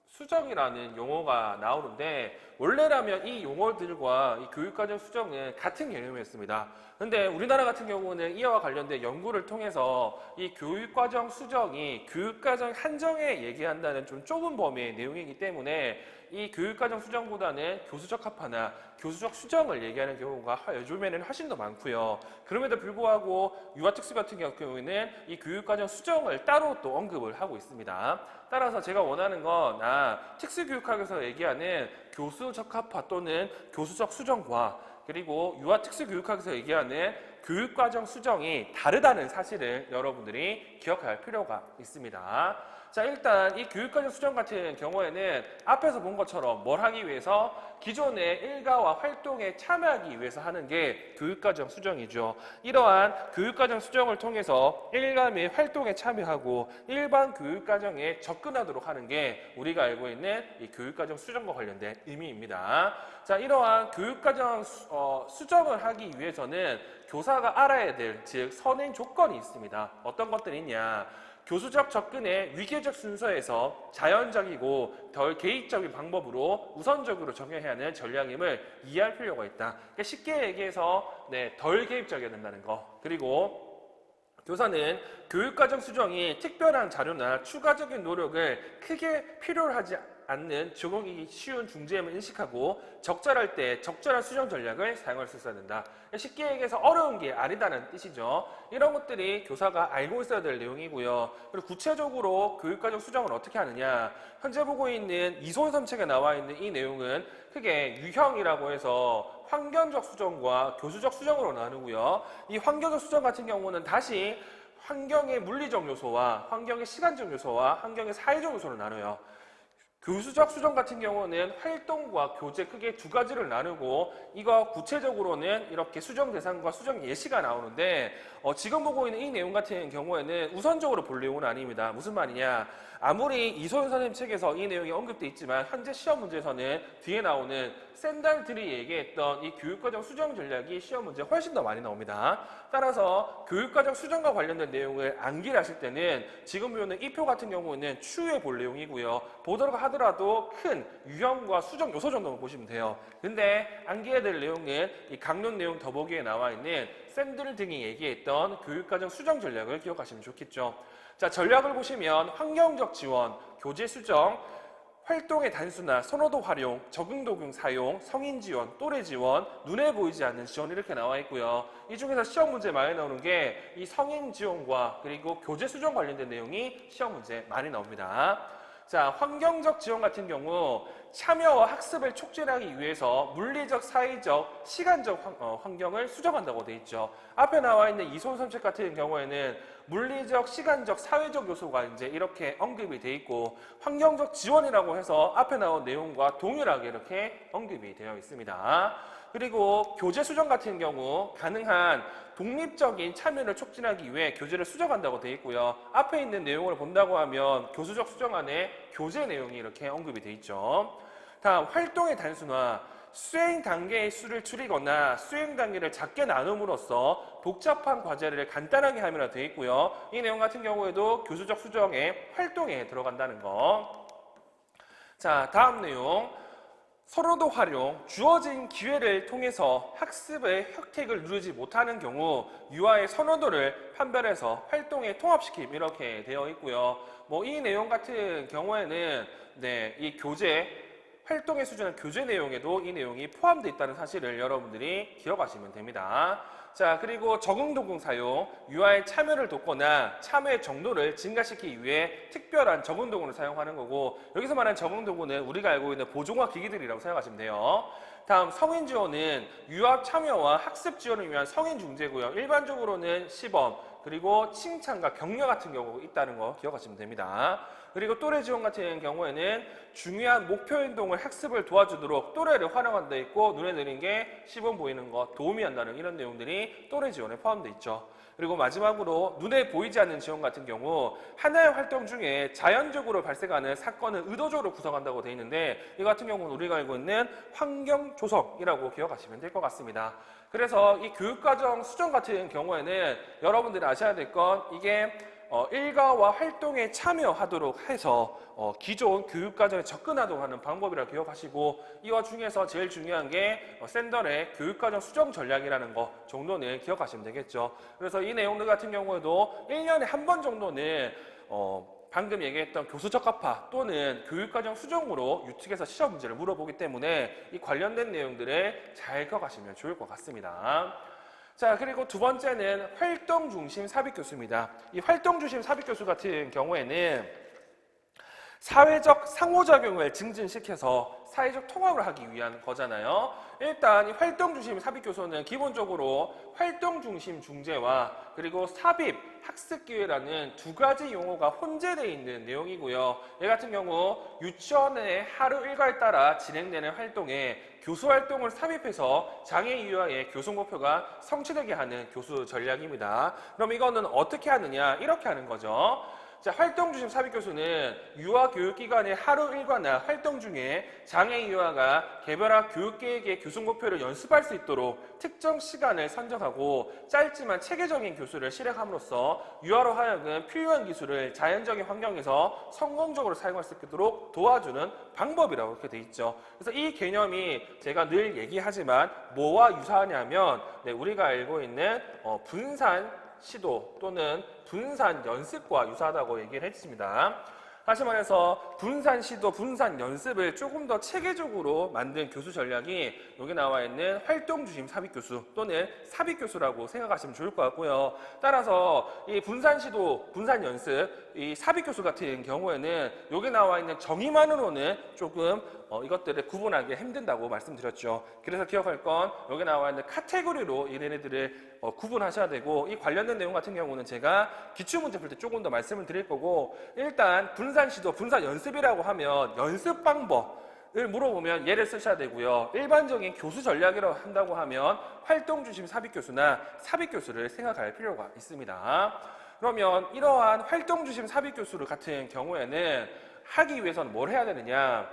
수정이라는 용어가 나오는데, 원래라면 이 용어들과 이 교육과정 수정은 같은 개념이었습니다. 근데 우리나라 같은 경우는 이와 관련된 연구를 통해서 이 교육과정 수정이 교육과정 한정에 얘기한다는 좀 좁은 범위의 내용이기 때문에 이 교육과정 수정보다는 교수적 합화나 교수적 수정을 얘기하는 경우가 요즘에는 훨씬 더 많고요. 그럼에도 불구하고 유아특수 같은 경우에는 이 교육과정 수정을 따로 또 언급을 하고 있습니다. 따라서 제가 원하는 건 특수교육학에서 얘기하는 교수적 합화 또는 교수적 수정과 그리고 유아특수교육학에서 얘기하는 교육과정 수정이 다르다는 사실을 여러분들이 기억할 필요가 있습니다. 자, 일단 이 교육과정 수정 같은 경우에는 앞에서 본 것처럼 뭘 하기 위해서 기존의 일가와 활동에 참여하기 위해서 하는 게 교육과정 수정이죠. 이러한 교육과정 수정을 통해서 일가 및 활동에 참여하고 일반 교육과정에 접근하도록 하는 게 우리가 알고 있는 이 교육과정 수정과 관련된 의미입니다. 자, 이러한 교육과정 수정을 하기 위해서는 교사가 알아야 될, 즉 선행 조건이 있습니다. 어떤 것들이 있냐? 교수적 접근의 위계적 순서에서 자연적이고 덜 개입적인 방법으로 우선적으로 적용해야 하는 전략임을 이해할 필요가 있다. 그러니까 쉽게 얘기해서 덜 개입적이어야 된다는 거. 그리고 교사는 교육과정 수정이 특별한 자료나 추가적인 노력을 크게 필요로 하지 않는 적용이 쉬운 중재임을 인식하고 적절할 때 적절한 수정 전략을 사용할 수 있어야 된다. 쉽게 얘기해서 어려운 게 아니다는 뜻이죠. 이런 것들이 교사가 알고 있어야 될 내용이고요. 그리고 구체적으로 교육과정 수정을 어떻게 하느냐. 현재 보고 있는 이소연 선책에 나와 있는 이 내용은 크게 유형이라고 해서 환경적 수정과 교수적 수정으로 나누고요. 이 환경적 수정 같은 경우는 다시 환경의 물리적 요소와 환경의 시간적 요소와 환경의 사회적 요소를 나눠요. 교수적 수정 같은 경우는 활동과 교재 크게 두 가지를 나누고, 이거 구체적으로는 이렇게 수정 대상과 수정 예시가 나오는데 지금 보고 있는 이 내용 같은 경우에는 우선적으로 볼 내용은 아닙니다. 무슨 말이냐? 아무리 이소연 선생님 책에서 이 내용이 언급돼 있지만 현재 시험 문제에서는 뒤에 나오는 샌달들이 얘기했던 이 교육과정 수정 전략이 시험 문제에 훨씬 더 많이 나옵니다. 따라서 교육과정 수정과 관련된 내용을 암기를 하실 때는 지금 보는 이 표 같은 경우는 추후에 볼 내용이고요. 보도록 하더라도 큰 유형과 수정 요소 정도만 보시면 돼요. 근데 암기해야 될 내용은 이 강론 내용 더보기에 나와 있는 샌들 등이 얘기했던 교육과정 수정 전략을 기억하시면 좋겠죠. 자, 전략을 보시면 환경적 지원, 교재 수정, 활동의 단순화, 선호도 활용, 적응 도구 사용, 성인 지원, 또래 지원, 눈에 보이지 않는 지원 이렇게 나와 있고요. 이 중에서 시험 문제 많이 나오는 게 이 성인 지원과 그리고 교재 수정 관련된 내용이 시험 문제 많이 나옵니다. 자, 환경적 지원 같은 경우 참여와 학습을 촉진하기 위해서 물리적, 사회적, 시간적 환경을 수정한다고 돼 있죠. 앞에 나와 있는 이소연 선책 같은 경우에는 물리적, 시간적, 사회적 요소가 이제 이렇게 언급이 돼 있고 환경적 지원이라고 해서 앞에 나온 내용과 동일하게 이렇게 언급이 되어 있습니다. 그리고 교재 수정 같은 경우 가능한 독립적인 참여를 촉진하기 위해 교재를 수정한다고 되어 있고요. 앞에 있는 내용을 본다고 하면 교수적 수정 안에 교재 내용이 이렇게 언급이 되어 있죠. 다음, 활동의 단순화. 수행 단계의 수를 줄이거나 수행 단계를 작게 나눔으로써 복잡한 과제를 간단하게 하면 되어 있고요. 이 내용 같은 경우에도 교수적 수정의 활동에 들어간다는 거. 자, 다음 내용. 서로도 활용, 주어진 기회를 통해서 학습의 혜택을 누리지 못하는 경우 유아의 선호도를 판별해서 활동에 통합시킴 이렇게 되어 있고요. 뭐 이 내용 같은 경우에는 이 교재 활동에 수준한 교재 내용에도 이 내용이 포함되어 있다는 사실을 여러분들이 기억하시면 됩니다. 자, 그리고 적응도구 사용, 유아의 참여를 돕거나 참여의 정도를 증가시키기 위해 특별한 적응도구를 사용하는 거고, 여기서 말하는 적응도구는 우리가 알고 있는 보조과 기기들이라고 생각하시면 돼요. 다음, 성인 지원은 유아 참여와 학습 지원을 위한 성인 중재고요. 일반적으로는 시범, 그리고 칭찬과 격려 같은 경우가 있다는 거 기억하시면 됩니다. 그리고 또래 지원 같은 경우에는 중요한 목표 행동을 학습을 도와주도록 또래를 활용한다 돼 있고 눈에 들린 게 시범 보이는 것 도움이 한다는 이런 내용들이 또래 지원에 포함되어 있죠. 그리고 마지막으로 눈에 보이지 않는 지원 같은 경우 하나의 활동 중에 자연적으로 발생하는 사건을 의도적으로 구성한다고 되어 있는데 이 같은 경우는 우리가 알고 있는 환경 조성이라고 기억하시면 될 것 같습니다. 그래서 이 교육과정 수정 같은 경우에는 여러분들이 아셔야 될 건 이게 일과와 활동에 참여하도록 해서 기존 교육과정에 접근하도록 하는 방법이라고 기억하시고 이와 중에서 제일 중요한 게 샌들의 교육과정 수정 전략이라는 거 정도는 기억하시면 되겠죠. 그래서 이 내용들 같은 경우에도 1년에 한 번 정도는 방금 얘기했던 교수 적합화 또는 교육과정 수정으로 유축해서 시험 문제를 물어보기 때문에 이 관련된 내용들을 잘 기억하시면 좋을 것 같습니다. 자, 그리고 두 번째는 활동 중심 삽입 교수입니다. 이 활동 중심 삽입 교수 같은 경우에는 사회적 상호작용을 증진시켜서 사회적 통합을 하기 위한 거잖아요. 일단 이 활동 중심 삽입 교수는 기본적으로 활동 중심 중재와 그리고 삽입 학습 기회라는 두 가지 용어가 혼재되어 있는 내용이고요. 이 같은 경우 유치원의 하루 일과에 따라 진행되는 활동에 교수 활동을 삽입해서 장애 유아의 교수 목표가 성취되게 하는 교수 전략입니다. 그럼 이거는 어떻게 하느냐? 이렇게 하는 거죠. 자, 활동 중심 삽입 교수는 유아 교육기관의 하루 일과나 활동 중에 장애 유아가 개별화 교육계획의 교수 목표를 연습할 수 있도록 특정 시간을 선정하고 짧지만 체계적인 교수를 실행함으로써 유아로 하여금 필요한 기술을 자연적인 환경에서 성공적으로 사용할 수 있도록 도와주는 방법이라고 이렇게 돼 있죠. 그래서 이 개념이 제가 늘 얘기하지만 뭐와 유사하냐면 우리가 알고 있는 분산 시도 또는 분산 연습과 유사하다고 얘기를 했습니다. 다시 말해서 분산 시도, 분산 연습을 조금 더 체계적으로 만든 교수 전략이 여기 나와 있는 활동 중심 삽입 교수 또는 삽입 교수라고 생각하시면 좋을 것 같고요. 따라서 이 분산 시도, 분산 연습, 이 삽입 교수 같은 경우에는 여기 나와 있는 정의만으로는 조금 이것들을 구분하기 힘든다고 말씀드렸죠. 그래서 기억할 건 여기 나와 있는 카테고리로 얘네들을 구분하셔야 되고 이 관련된 내용 같은 경우는 제가 기출문제 풀 때 조금 더 말씀을 드릴 거고 일단 분산 시도, 분산 연습이라고 하면 연습 방법을 물어보면 얘를 쓰셔야 되고요. 일반적인 교수 전략이라고 한다고 하면 활동 중심 삽입 교수나 삽입 교수를 생각할 필요가 있습니다. 그러면 이러한 활동 중심 삽입 교수를 같은 경우에는 하기 위해서는 뭘 해야 되느냐?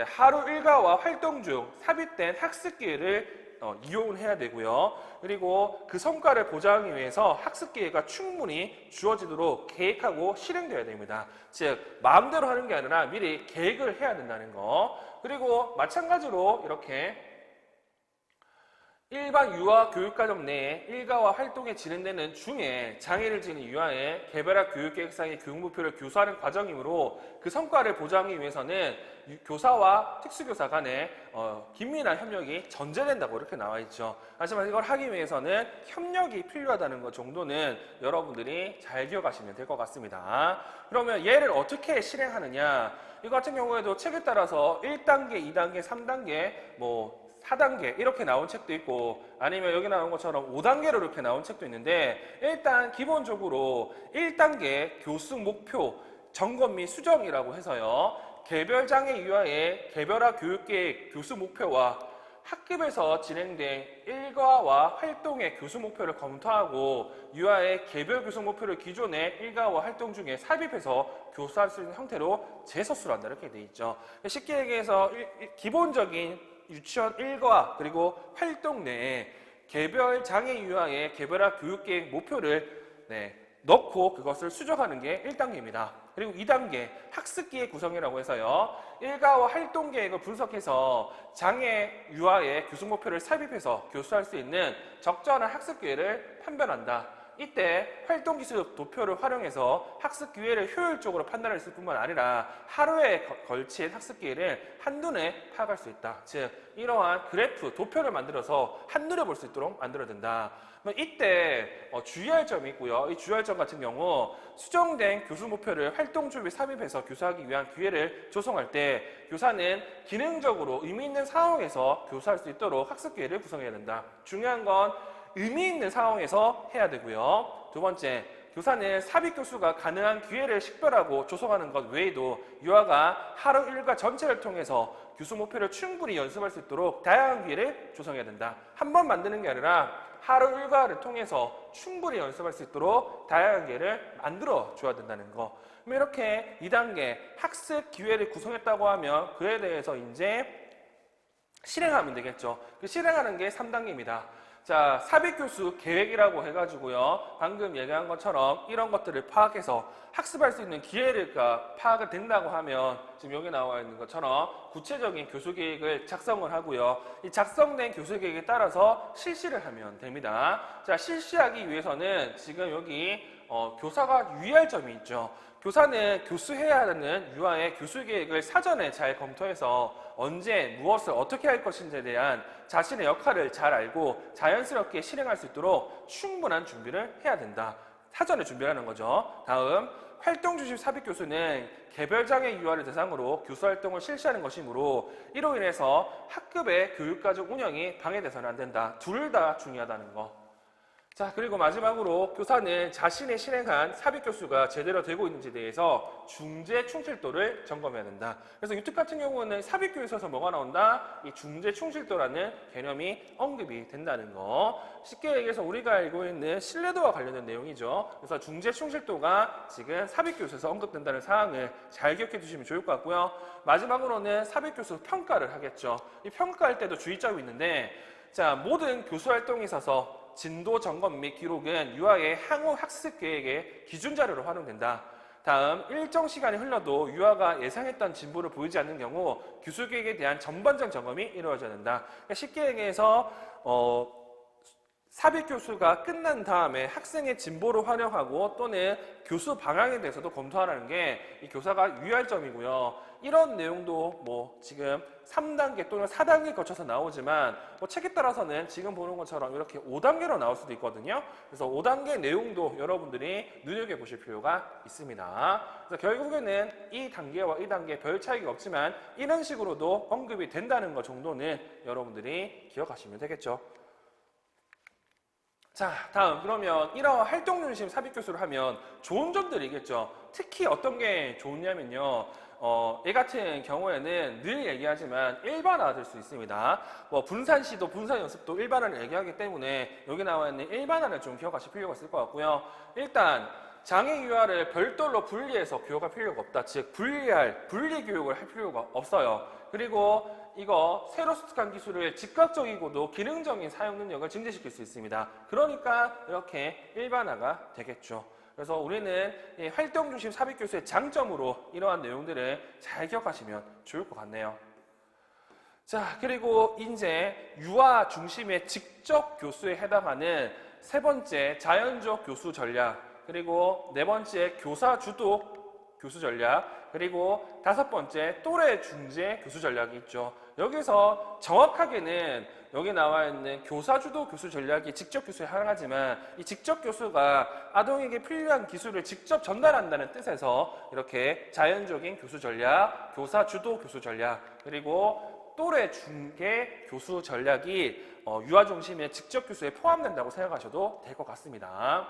하루 일과와 활동 중 삽입된 학습 기회를 이용해야 되고요. 그리고 그 성과를 보장하기 위해서 학습 기회가 충분히 주어지도록 계획하고 실행되어야 됩니다. 즉 마음대로 하는 게 아니라 미리 계획을 해야 된다는 거. 그리고 마찬가지로 이렇게 일반 유아 교육과정 내에 일과와 활동이 진행되는 중에 장애를 지닌 유아의 개별화 교육계획상의 교육 목표를 교수하는 과정이므로 그 성과를 보장하기 위해서는 교사와 특수교사 간의 긴밀한 협력이 전제된다고 이렇게 나와 있죠. 하지만 이걸 하기 위해서는 협력이 필요하다는 것 정도는 여러분들이 잘 기억하시면 될 것 같습니다. 그러면 얘를 어떻게 실행하느냐? 이거 같은 경우에도 책에 따라서 1단계, 2단계, 3단계, 4단계 이렇게 나온 책도 있고 아니면 여기 나온 것처럼 5단계로 이렇게 나온 책도 있는데 일단 기본적으로 1단계 교수 목표 점검 및 수정이라고 해서요. 개별장애 유아의 개별화 교육계획 교수 목표와 학급에서 진행된 일과와 활동의 교수 목표를 검토하고 유아의 개별 교수 목표를 기존의 일과와 활동 중에 삽입해서 교수할 수 있는 형태로 재서술을 한다 이렇게 돼 있죠. 쉽게 얘기해서 기본적인 유치원 일과 그리고 활동 내에 개별 장애 유아의 개별화 교육계획 목표를 넣고 그것을 수정하는 게 1단계입니다. 그리고 2단계 학습기획 구성이라고 해서요. 일과와 활동 계획을 분석해서 장애 유아의 교수 목표를 삽입해서 교수할 수 있는 적절한 학습 기회를 판별한다. 이때 활동기술 도표를 활용해서 학습 기회를 효율적으로 판단할 수 있을 뿐만 아니라 하루에 걸친 학습 기회를 한눈에 파악할 수 있다. 즉 이러한 그래프, 도표를 만들어서 한눈에 볼 수 있도록 만들어야 된다. 이때 주의할 점이 있고요. 이 주의할 점 같은 경우 수정된 교수 목표를 활동 준비 삽입해서 교수하기 위한 기회를 조성할 때 교사는 기능적으로 의미 있는 상황에서 교수할 수 있도록 학습 기회를 구성해야 된다. 중요한 건 의미 있는 상황에서 해야 되고요. 두 번째, 교사는 삽입 교수가 가능한 기회를 식별하고 조성하는 것 외에도 유아가 하루 일과 전체를 통해서 교수 목표를 충분히 연습할 수 있도록 다양한 기회를 조성해야 된다. 한 번 만드는 게 아니라 하루 일과를 통해서 충분히 연습할 수 있도록 다양한 기회를 만들어 줘야 된다는 거. 이렇게 2단계 학습 기회를 구성했다고 하면 그에 대해서 이제 실행하면 되겠죠. 그 실행하는 게 3단계입니다. 자, 삽입교수 계획이라고 해가지고요. 방금 얘기한 것처럼 이런 것들을 파악해서 학습할 수 있는 기회가 파악이 된다고 하면 지금 여기 나와 있는 것처럼 구체적인 교수 계획을 작성을 하고요. 이 작성된 교수 계획에 따라서 실시를 하면 됩니다. 자, 실시하기 위해서는 지금 여기 교사가 유의할 점이 있죠. 교사는 교수해야 하는 유아의 교수 계획을 사전에 잘 검토해서 언제 무엇을 어떻게 할 것인지에 대한 자신의 역할을 잘 알고 자연스럽게 실행할 수 있도록 충분한 준비를 해야 된다. 사전에 준비하는 거죠. 다음, 활동 중심 삽입 교수는 개별장애 유아를 대상으로 교수 활동을 실시하는 것이므로 이로 인해서 학급의 교육과정 운영이 방해돼서는 안 된다. 둘 다 중요하다는 거. 자, 그리고 마지막으로 교사는 자신이 실행한 삽입 교수가 제대로 되고 있는지에 대해서 중재 충실도를 점검해야 된다. 그래서 유특 같은 경우는 삽입 교육에서 뭐가 나온다? 이 중재 충실도라는 개념이 언급이 된다는 거. 쉽게 얘기해서 우리가 알고 있는 신뢰도와 관련된 내용이죠. 그래서 중재 충실도가 지금 삽입 교수에서 언급된다는 사항을 잘 기억해 두시면 좋을 것 같고요. 마지막으로는 삽입 교수 평가를 하겠죠. 이 평가할 때도 주의점이 있는데, 자, 모든 교수 활동에 있어서 진도 점검 및 기록은 유아의 향후 학습 계획의 기준 자료로 활용된다. 다음, 일정 시간이 흘러도 유아가 예상했던 진보를 보이지 않는 경우 교수 계획에 대한 전반적 점검이 이루어져야 된다. 그러니까 쉽게 얘기해서 삽입 교수가 끝난 다음에 학생의 진보를 활용하고 또는 교수 방향에 대해서도 검토하라는 게 이 교사가 유의할 점이고요. 이런 내용도 지금 3단계 또는 4단계 거쳐서 나오지만 책에 따라서는 지금 보는 것처럼 이렇게 5단계로 나올 수도 있거든요. 그래서 5단계 내용도 여러분들이 눈여겨보실 필요가 있습니다. 그래서 결국에는 이 단계와 이 단계 별 차이가 없지만 이런 식으로도 언급이 된다는 것 정도는 여러분들이 기억하시면 되겠죠. 자, 다음 그러면 이러한 활동 중심 삽입 교수를 하면 좋은 점들이 있겠죠. 특히 어떤 게 좋냐면요. 얘 같은 경우에는 늘 얘기하지만 일반화될 수 있습니다. 분산시도, 분산연습도 일반화를 얘기하기 때문에 여기 나와 있는 일반화를 좀 기억하실 필요가 있을 것 같고요. 일단 장애 유아를 별도로 분리해서 교육할 필요가 없다. 즉 분리교육을 할 필요가 없어요. 그리고 이거 새로 습득한 기술을 즉각적이고도 기능적인 사용 능력을 증대시킬 수 있습니다. 그러니까 이렇게 일반화가 되겠죠. 그래서 우리는 이 활동 중심 삽입 교수의 장점으로 이러한 내용들을 잘 기억하시면 좋을 것 같네요. 자, 그리고 이제 유아 중심의 직접 교수에 해당하는 세 번째 자연적 교수 전략, 그리고 네 번째 교사 주도 교수 전략, 그리고 다섯 번째 또래 중재 교수 전략이 있죠. 여기서 정확하게는 여기 나와 있는 교사 주도 교수 전략이 직접 교수에 해당하지만 이 직접 교수가 아동에게 필요한 기술을 직접 전달한다는 뜻에서 이렇게 자연적인 교수 전략, 교사 주도 교수 전략, 그리고 또래 중개 교수 전략이 유아 중심의 직접 교수에 포함된다고 생각하셔도 될 것 같습니다.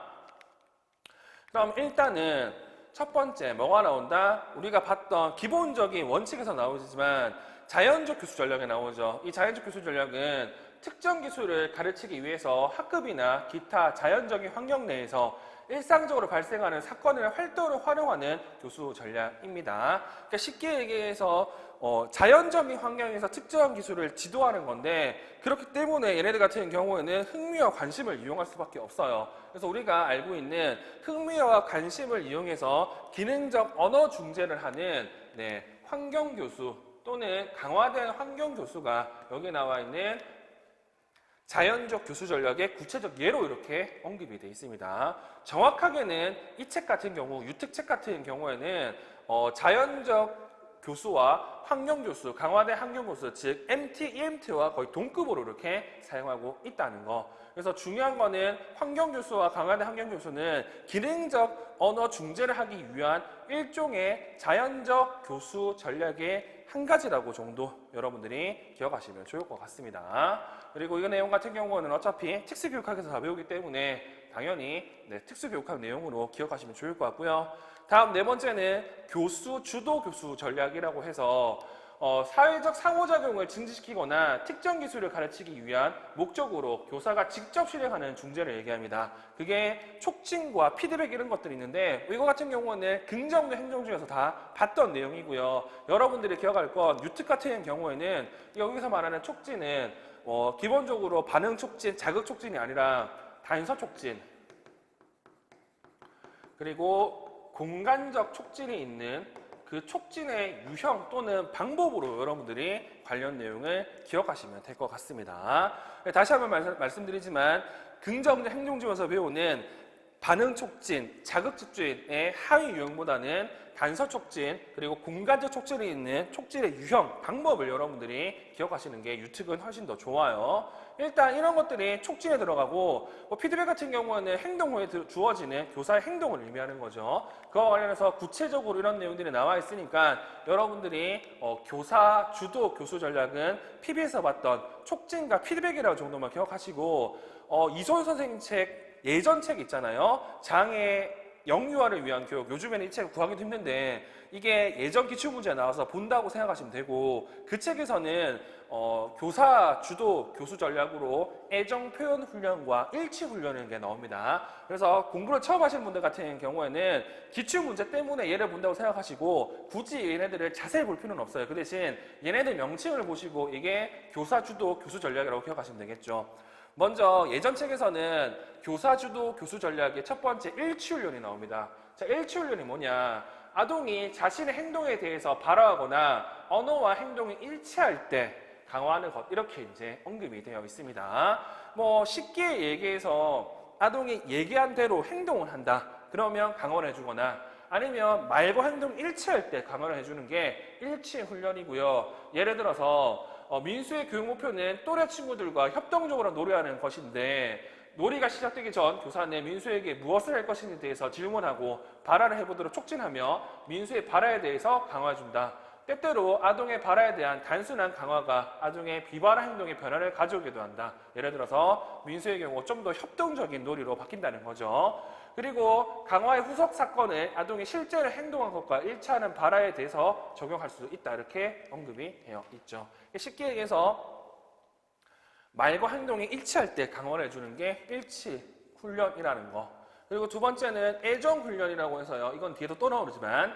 그럼 일단은 첫 번째 뭐가 나온다? 우리가 봤던 기본적인 원칙에서 나오지만 자연적 교수 전략에 나오죠. 이 자연적 교수 전략은 특정 기술을 가르치기 위해서 학급이나 기타 자연적인 환경 내에서 일상적으로 발생하는 사건이나 활동을 활용하는 교수 전략입니다. 그러니까 쉽게 얘기해서 자연적인 환경에서 특정한 기술을 지도하는 건데, 그렇기 때문에 얘네들 같은 경우에는 흥미와 관심을 이용할 수밖에 없어요. 그래서 우리가 알고 있는 흥미와 관심을 이용해서 기능적 언어 중재를 하는 환경교수 또는 강화된 환경교수가 여기 나와 있는 자연적 교수 전략의 구체적 예로 이렇게 언급이 되어 있습니다. 정확하게는 이 책 같은 경우, 유특책 같은 경우에는 자연적 교수와 환경교수, 강화된 환경교수, 즉 MT, EMT와 거의 동급으로 이렇게 사용하고 있다는 거. 그래서 중요한 거는 환경교수와 강화된 환경교수는 기능적 언어 중재를 하기 위한 일종의 자연적 교수 전략의 한 가지라고 정도 여러분들이 기억하시면 좋을 것 같습니다. 그리고 이 내용 같은 경우는 어차피 특수교육학에서 다 배우기 때문에 당연히 특수교육학 내용으로 기억하시면 좋을 것 같고요. 다음 네 번째는 교수 주도 교수 전략이라고 해서 사회적 상호작용을 증진시키거나 특정 기술을 가르치기 위한 목적으로 교사가 직접 실행하는 중재를 얘기합니다. 그게 촉진과 피드백 이런 것들이 있는데 이거 같은 경우는 긍정적 행정 중에서 다 봤던 내용이고요. 여러분들이 기억할 건 유특 같은 경우에는 여기서 말하는 촉진은 기본적으로 반응 촉진, 자극 촉진이 아니라 단서 촉진, 그리고 공간적 촉진이 있는 그 촉진의 유형 또는 방법으로 여러분들이 관련 내용을 기억하시면 될 것 같습니다. 다시 한번 말씀드리지만 긍정적 행동지원에서 배우는 반응 촉진, 자극 촉진의 하위 유형보다는 단서 촉진, 그리고 공간적 촉진이 있는 촉진의 유형, 방법을 여러분들이 기억하시는 게 유특은 훨씬 더 좋아요. 일단 이런 것들이 촉진에 들어가고 피드백 같은 경우는 행동 후에 주어지는 교사의 행동을 의미하는 거죠. 그와 관련해서 구체적으로 이런 내용들이 나와 있으니까 여러분들이 교사 주도 교수 전략은 PB에서 봤던 촉진과 피드백이라고 정도만 기억하시고 이소연 선생님 책 예전 책 있잖아요. 장애 영유아를 위한 교육. 요즘에는 이 책 구하기도 힘든데 이게 예전 기출문제에 나와서 본다고 생각하시면 되고, 그 책에서는 교사 주도 교수 전략으로 애정 표현 훈련과 일치 훈련이라는 게 나옵니다. 그래서 공부를 처음 하시는 분들 같은 경우에는 기출문제 때문에 얘를 본다고 생각하시고 굳이 얘네들을 자세히 볼 필요는 없어요. 그 대신 얘네들 명칭을 보시고 이게 교사 주도 교수 전략이라고 기억하시면 되겠죠. 먼저 예전 책에서는 교사 주도 교수 전략의 첫 번째 일치훈련이 나옵니다. 자, 일치훈련이 뭐냐? 아동이 자신의 행동에 대해서 발화하거나 언어와 행동이 일치할 때 강화하는 것, 이렇게 이제 언급이 되어 있습니다. 쉽게 얘기해서 아동이 얘기한 대로 행동을 한다. 그러면 강화를 해주거나 아니면 말과 행동이 일치할 때 강화를 해주는 게 일치 훈련이고요. 예를 들어서 민수의 교육 목표는 또래 친구들과 협동적으로 놀이하는 것인데 놀이가 시작되기 전 교사는 민수에게 무엇을 할 것인지에 대해서 질문하고 발화를 해보도록 촉진하며 민수의 발화에 대해서 강화해준다. 때때로 아동의 발화에 대한 단순한 강화가 아동의 비발화 행동의 변화를 가져오기도 한다. 예를 들어서 민수의 경우 좀 더 협동적인 놀이로 바뀐다는 거죠. 그리고 강화의 후속 사건을 아동이 실제로 행동한 것과 일치하는 발화에 대해서 적용할 수 있다. 이렇게 언급이 되어 있죠. 쉽게 얘기해서 말과 행동이 일치할 때 강화를 해주는 게 일치 훈련이라는 거. 그리고 두 번째는 애정 훈련이라고 해서요. 이건 뒤에도 또 나오지만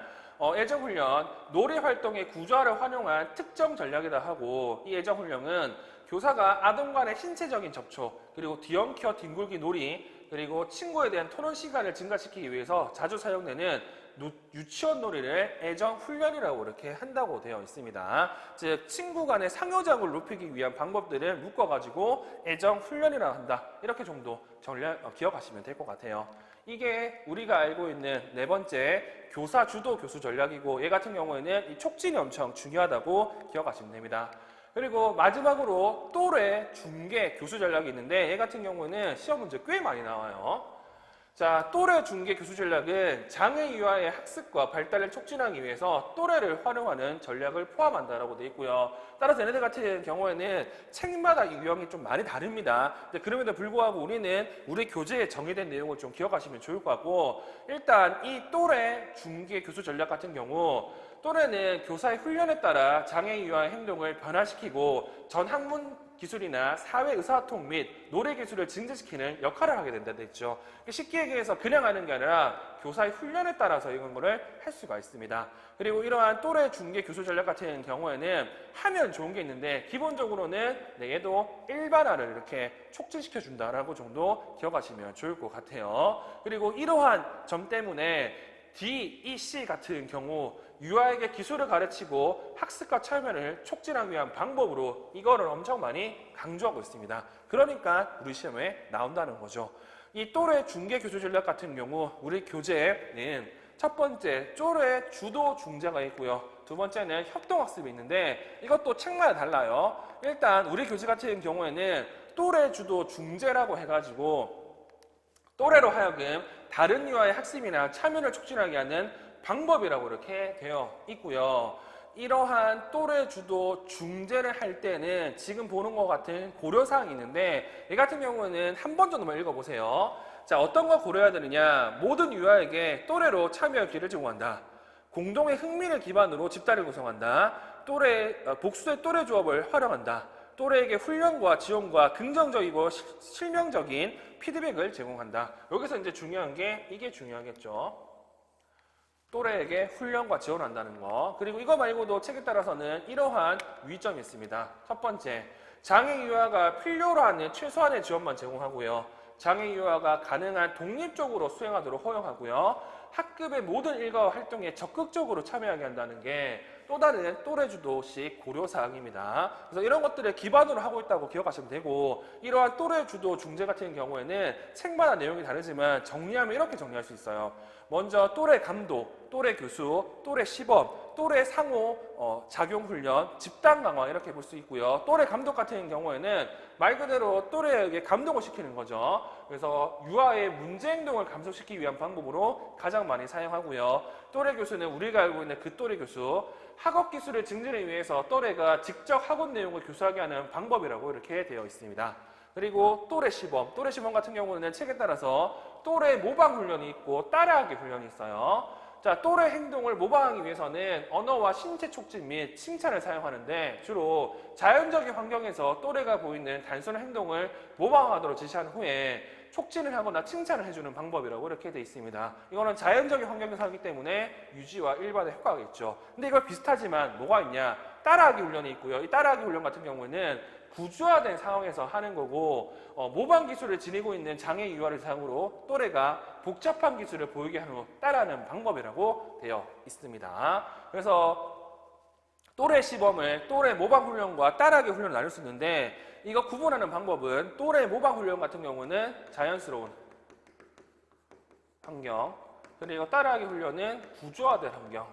애정 훈련, 놀이 활동의 구조화를 활용한 특정 전략이다 하고, 이 애정 훈련은 교사가 아동 간의 신체적인 접촉, 그리고 뒤엉켜 뒹굴기 놀이, 그리고 친구에 대한 토론 시간을 증가시키기 위해서 자주 사용되는 유치원 놀이를 애정 훈련이라고 이렇게 한다고 되어 있습니다. 즉 친구 간의 상호작용을 높이기 위한 방법들을 묶어가지고 애정 훈련이라고 한다. 이렇게 정도 기억하시면 될 것 같아요. 이게 우리가 알고 있는 네 번째 교사 주도 교수 전략이고, 얘 같은 경우에는 이 촉진이 엄청 중요하다고 기억하시면 됩니다. 그리고 마지막으로 또래 중계 교수 전략이 있는데, 얘 같은 경우는 시험 문제 꽤 많이 나와요. 자, 또래 중계 교수 전략은 장애 이화의 학습과 발달을 촉진하기 위해서 또래를 활용하는 전략을 포함한다라고 되어 있고요. 따라서 얘네들 같은 경우에는 책마다 유형이 좀 많이 다릅니다. 그럼에도 불구하고 우리는 우리 교재에 정의된 내용을 좀 기억하시면 좋을 것 같고, 일단 이 또래 중계 교수 전략 같은 경우, 또래는 교사의 훈련에 따라 장애 이화의 행동을 변화시키고 전 학문 기술이나 사회 의사소통 및 노래 기술을 증진시키는 역할을 하게 된다고 했죠. 쉽게 얘기해서 그냥 하는 게 아니라 교사의 훈련에 따라서 이런 거를 할 수가 있습니다. 그리고 이러한 또래 중계 교수 전략 같은 경우에는 하면 좋은 게 있는데, 기본적으로는 얘도 일반화를 이렇게 촉진시켜 준다라고 정도 기억하시면 좋을 것 같아요. 그리고 이러한 점 때문에 DEC 같은 경우 유아에게 기술을 가르치고 학습과 참여를 촉진하기 위한 방법으로 이거를 엄청 많이 강조하고 있습니다. 그러니까 우리 시험에 나온다는 거죠. 이 또래 중계 교수 전략 같은 경우 우리 교재에는 첫 번째 또래 주도 중재가 있고요. 두 번째는 협동학습이 있는데, 이것도 책마다 달라요. 일단 우리 교재 같은 경우에는 또래 주도 중재라고 해가지고 또래로 하여금 다른 유아의 학습이나 참여를 촉진하게 하는 방법이라고 이렇게 되어 있고요. 이러한 또래 주도 중재를 할 때는 지금 보는 것 같은 고려사항이 있는데, 이 같은 경우는 한 번 정도만 읽어보세요. 자, 어떤 걸 고려해야 되느냐. 모든 유아에게 또래로 참여할 기회를 제공한다. 공동의 흥미를 기반으로 집단을 구성한다. 복수의 또래 조합을 활용한다. 또래에게 훈련과 지원과 긍정적이고 실명적인 피드백을 제공한다. 여기서 이제 중요한 게 이게 중요하겠죠. 또래에게 훈련과 지원한다는 거. 그리고 이거 말고도 책에 따라서는 이러한 위점이 있습니다. 첫 번째, 장애 유아가 필요로 하는 최소한의 지원만 제공하고요. 장애 유아가 가능한 독립적으로 수행하도록 허용하고요. 학급의 모든 일과와 활동에 적극적으로 참여하게 한다는 게 또 다른 또래 주도식 고려사항입니다. 그래서 이런 것들을 기반으로 하고 있다고 기억하시면 되고, 이러한 또래 주도 중재 같은 경우에는 책마다 내용이 다르지만 정리하면 이렇게 정리할 수 있어요. 먼저 또래 감독, 또래 교수, 또래 시범, 또래 상호 작용 훈련, 집단 강화 이렇게 볼 수 있고요. 또래 감독 같은 경우에는 말 그대로 또래에게 감독을 시키는 거죠. 그래서 유아의 문제 행동을 감소시키기 위한 방법으로 가장 많이 사용하고요. 또래 교수는 우리가 알고 있는 그 또래 교수, 학업 기술을 증진을 위해서 또래가 직접 학원 내용을 교수하게 하는 방법이라고 이렇게 되어 있습니다. 그리고 또래 시범 같은 경우는 책에 따라서 또래 모방 훈련이 있고 따라하기 훈련이 있어요. 자, 또래 행동을 모방하기 위해서는 언어와 신체 촉진 및 칭찬을 사용하는데, 주로 자연적인 환경에서 또래가 보이는 단순한 행동을 모방하도록 지시한 후에 촉진을 하거나 칭찬을 해주는 방법이라고 이렇게 되어 있습니다. 이거는 자연적인 환경에서 하기 때문에 유지와 일반의 효과가 있죠. 근데 이거 비슷하지만 뭐가 있냐? 따라하기 훈련이 있고요. 이 따라하기 훈련 같은 경우는 구조화된 상황에서 하는 거고, 모방 기술을 지니고 있는 장애 유아를 대상으로 또래가 복잡한 기술을 보이게 하는 후 따라하는 방법이라고 되어 있습니다. 그래서 또래 시범을 또래 모방 훈련과 따라하기 훈련을 나눌 수 있는데, 이거 구분하는 방법은 또래 모방 훈련 같은 경우는 자연스러운 환경, 그리고 따라하기 훈련은 구조화된 환경,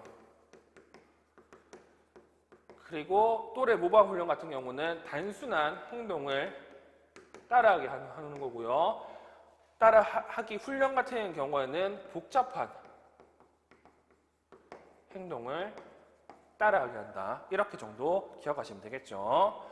그리고 또래 모방 훈련 같은 경우는 단순한 행동을 따라하게 하는 거고요. 따라하기 훈련 같은 경우에는 복잡한 행동을 따라하게 한다. 이렇게 정도 기억하시면 되겠죠.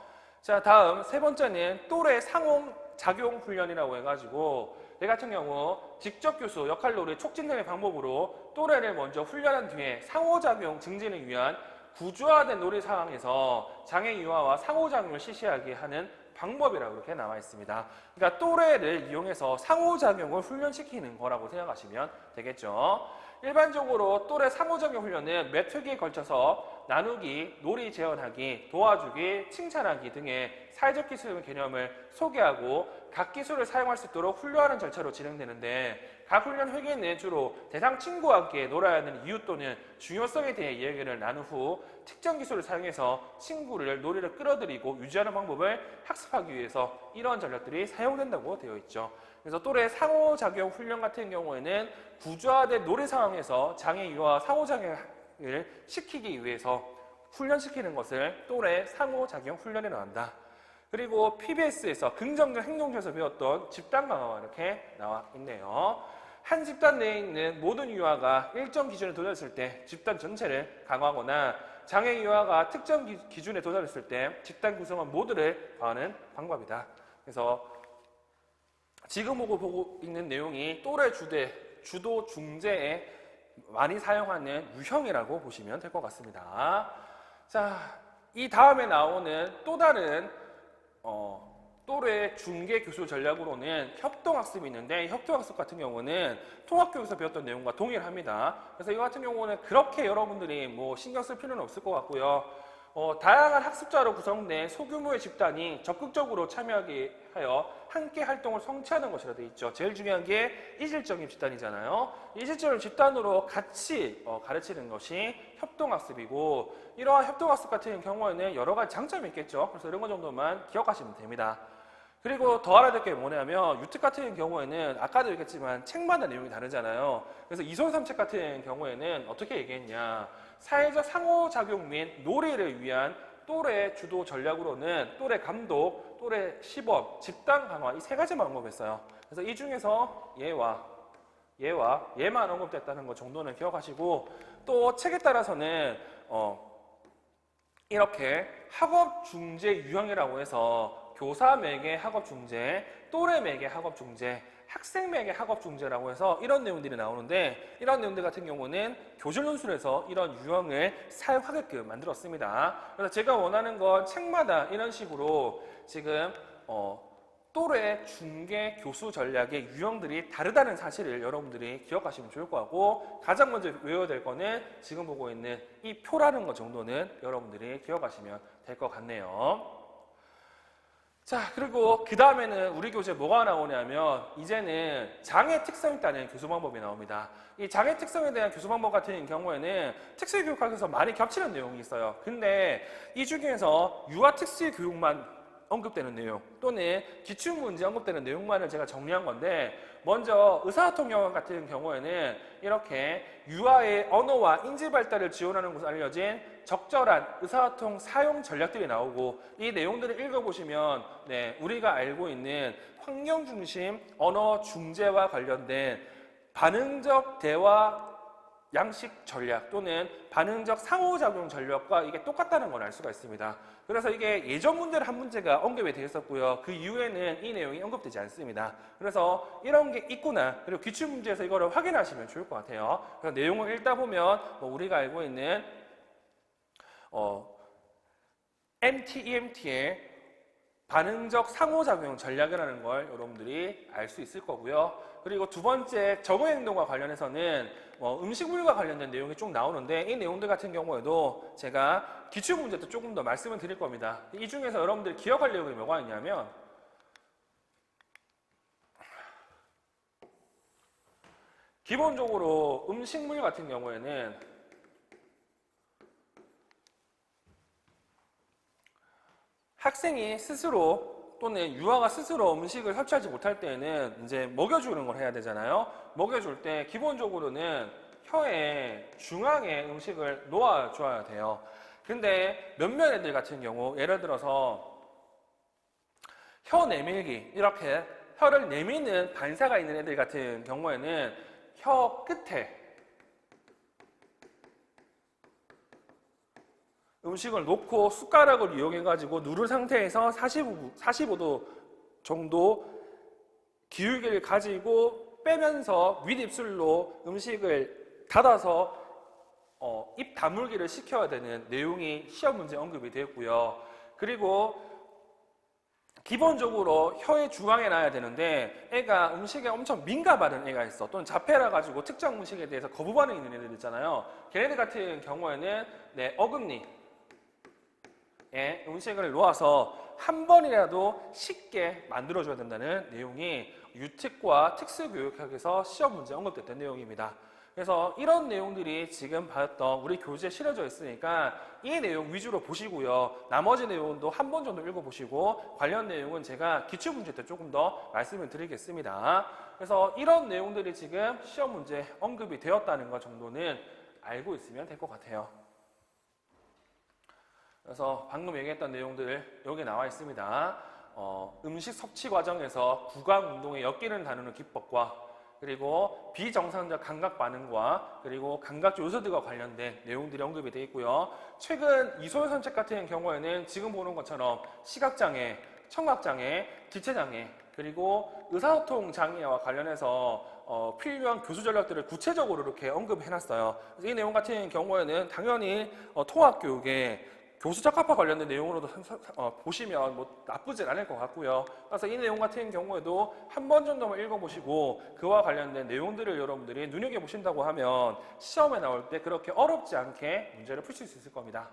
자, 다음 세 번째는 또래 상호 작용 훈련이라고 해가지고, 얘 같은 경우 직접 교수 역할놀이 촉진되는 방법으로 또래를 먼저 훈련한 뒤에 상호작용 증진을 위한 구조화된 놀이 상황에서 장애 유아와 상호작용을 실시하게 하는 방법이라고 이렇게 나와 있습니다. 그러니까 또래를 이용해서 상호작용을 훈련시키는 거라고 생각하시면 되겠죠. 일반적으로 또래 상호작용 훈련은 몇 회기에 걸쳐서 나누기, 놀이 재현하기, 도와주기, 칭찬하기 등의 사회적 기술 개념을 소개하고 각 기술을 사용할 수 있도록 훈련하는 절차로 진행되는데, 각 훈련 회계는 주로 대상 친구와 함께 놀아야 하는 이유 또는 중요성에 대해 이야기를 나눈 후 특정 기술을 사용해서 친구를 놀이를 끌어들이고 유지하는 방법을 학습하기 위해서 이러한 전략들이 사용된다고 되어 있죠. 그래서 또래 상호작용 훈련 같은 경우에는 구조화된 놀이 상황에서 장애 유화 상호작용을 시키기 위해서 훈련시키는 것을 또래 상호작용 훈련이라고 한다. 그리고 PBS에서 긍정적 행동에서 배웠던 집단 강화가 이렇게 나와 있네요. 한 집단 내에 있는 모든 유아가 일정 기준에 도달했을 때 집단 전체를 강화하거나 장애 유아가 특정 기준에 도달했을 때 집단 구성원 모두를 강화하는 방법이다. 그래서 지금 보고 있는 내용이 또래 주도 중재에 많이 사용하는 유형이라고 보시면 될 것 같습니다. 자, 이 다음에 나오는 또 다른 또래 중개 교수 전략으로는 협동학습이 있는데, 협동학습 같은 경우는 통합교육에서 배웠던 내용과 동일합니다. 그래서 이거 같은 경우는 그렇게 여러분들이 뭐 신경 쓸 필요는 없을 것 같고요. 다양한 학습자로 구성된 소규모의 집단이 적극적으로 참여하게 하여 함께 활동을 성취하는 것이라 되어 있죠. 제일 중요한 게 이질적인 집단이잖아요. 이질적인 집단으로 같이 가르치는 것이 협동학습이고, 이러한 협동학습 같은 경우에는 여러 가지 장점이 있겠죠. 그래서 이런 것 정도만 기억하시면 됩니다. 그리고 더 알아야 될 게 뭐냐면, 유특 같은 경우에는 아까도 얘기했지만 책마다 내용이 다르잖아요. 그래서 이손삼책 같은 경우에는 어떻게 얘기했냐, 사회적 상호작용 및 놀이를 위한 또래 주도 전략으로는 또래 감독, 또래 시범, 집단 강화 이 세 가지 방법을 써요. 그래서 이 중에서 얘만 언급됐다는 것 정도는 기억하시고, 또 책에 따라서는 이렇게 학업 중재 유형이라고 해서 교사 매개 학업 중재, 또래 매개 학업 중재, 학생 매개 학업 중재라고 해서 이런 내용들이 나오는데, 이런 내용들 같은 경우는 교실 논술에서 이런 유형을 사용하게끔 만들었습니다. 그래서 제가 원하는 건 책마다 이런 식으로 지금 또래 중개 교수 전략의 유형들이 다르다는 사실을 여러분들이 기억하시면 좋을 것 같고, 가장 먼저 외워야 될 거는 지금 보고 있는 이 표라는 것 정도는 여러분들이 기억하시면 될 것 같네요. 자, 그리고 그 다음에는 우리 교재에 뭐가 나오냐면, 이제는 장애 특성에 따른 교수 방법이 나옵니다. 이 장애 특성에 대한 교수 방법 같은 경우에는 특수교육학에서 많이 겹치는 내용이 있어요. 근데 이 중에서 유아 특수교육만 언급되는 내용 또는 기출문제 언급되는 내용만을 제가 정리한 건데, 먼저 의사소통 같은 경우에는 이렇게 유아의 언어와 인지 발달을 지원하는 것으로 알려진 적절한 의사소통 사용 전략들이 나오고, 이 내용들을 읽어보시면 우리가 알고 있는 환경 중심 언어 중재와 관련된 반응적 대화 양식 전략 또는 반응적 상호작용 전략과 이게 똑같다는 걸 알 수가 있습니다. 그래서 이게 예전 문제를 한 문제가 언급이 되어 있었고요. 그 이후에는 이 내용이 언급되지 않습니다. 그래서 이런 게 있구나. 그리고 기출문제에서 이거를 확인하시면 좋을 것 같아요. 그래서 내용을 읽다 보면 우리가 알고 있는 MT-EMT의 반응적 상호작용 전략이라는 걸 여러분들이 알 수 있을 거고요. 그리고 두 번째 적응 행동과 관련해서는 음식물과 관련된 내용이 쭉 나오는데, 이 내용들 같은 경우에도 제가 기출문제도 조금 더 말씀을 드릴 겁니다. 이 중에서 여러분들이 기억할 내용이 뭐가 있냐면, 기본적으로 음식물 같은 경우에는 학생이 스스로 또는 유아가 스스로 음식을 섭취하지 못할 때에는 이제 먹여주는 걸 해야 되잖아요. 먹여줄 때 기본적으로는 혀의 중앙에 음식을 놓아줘야 돼요. 근데 몇몇 애들 같은 경우, 예를 들어서 혀 내밀기, 이렇게 혀를 내미는 반사가 있는 애들 같은 경우에는 혀 끝에 음식을 놓고 숟가락을 이용해가지고 누른 상태에서 45도 정도 기울기를 가지고 빼면서 윗입술로 음식을 닫아서 입 다물기를 시켜야 되는 내용이 시험 문제 언급이 되었고요. 그리고 기본적으로 혀의 중앙에 놔야 되는데 애가 음식에 엄청 민감한 애가 있어. 또는 자폐라 가지고 특정 음식에 대해서 거부 반응이 있는 애들 있잖아요. 걔네들 같은 경우에는 어금니에 음식을 놓아서 한 번이라도 쉽게 만들어줘야 된다는 내용이 유특과 특수교육학에서 시험 문제에 언급됐던 내용입니다. 그래서 이런 내용들이 지금 봤던 우리 교재에 실려져 있으니까 이 내용 위주로 보시고요. 나머지 내용도 한 번 정도 읽어보시고 관련 내용은 제가 기출문제 때 조금 더 말씀을 드리겠습니다. 그래서 이런 내용들이 지금 시험 문제에 언급이 되었다는 것 정도는 알고 있으면 될 것 같아요. 그래서 방금 얘기했던 내용들 여기 나와 있습니다. 음식 섭취 과정에서 구강 운동의 엮이는 다루는 기법과 그리고 비정상적 감각 반응과 그리고 감각 요소들과 관련된 내용들이 언급이 되어 있고요. 최근 이소연 선책 같은 경우에는 지금 보는 것처럼 시각장애, 청각장애, 지체장애 그리고 의사소통 장애와 관련해서 필요한 교수 전략들을 구체적으로 이렇게 언급해놨어요. 이 내용 같은 경우에는 당연히 통합교육에 교수 적합화 관련된 내용으로도 보시면 뭐 나쁘진 않을 것 같고요. 그래서 이 내용 같은 경우에도 한 번 정도만 읽어보시고 그와 관련된 내용들을 여러분들이 눈여겨보신다고 하면 시험에 나올 때 그렇게 어렵지 않게 문제를 푸실 수 있을 겁니다.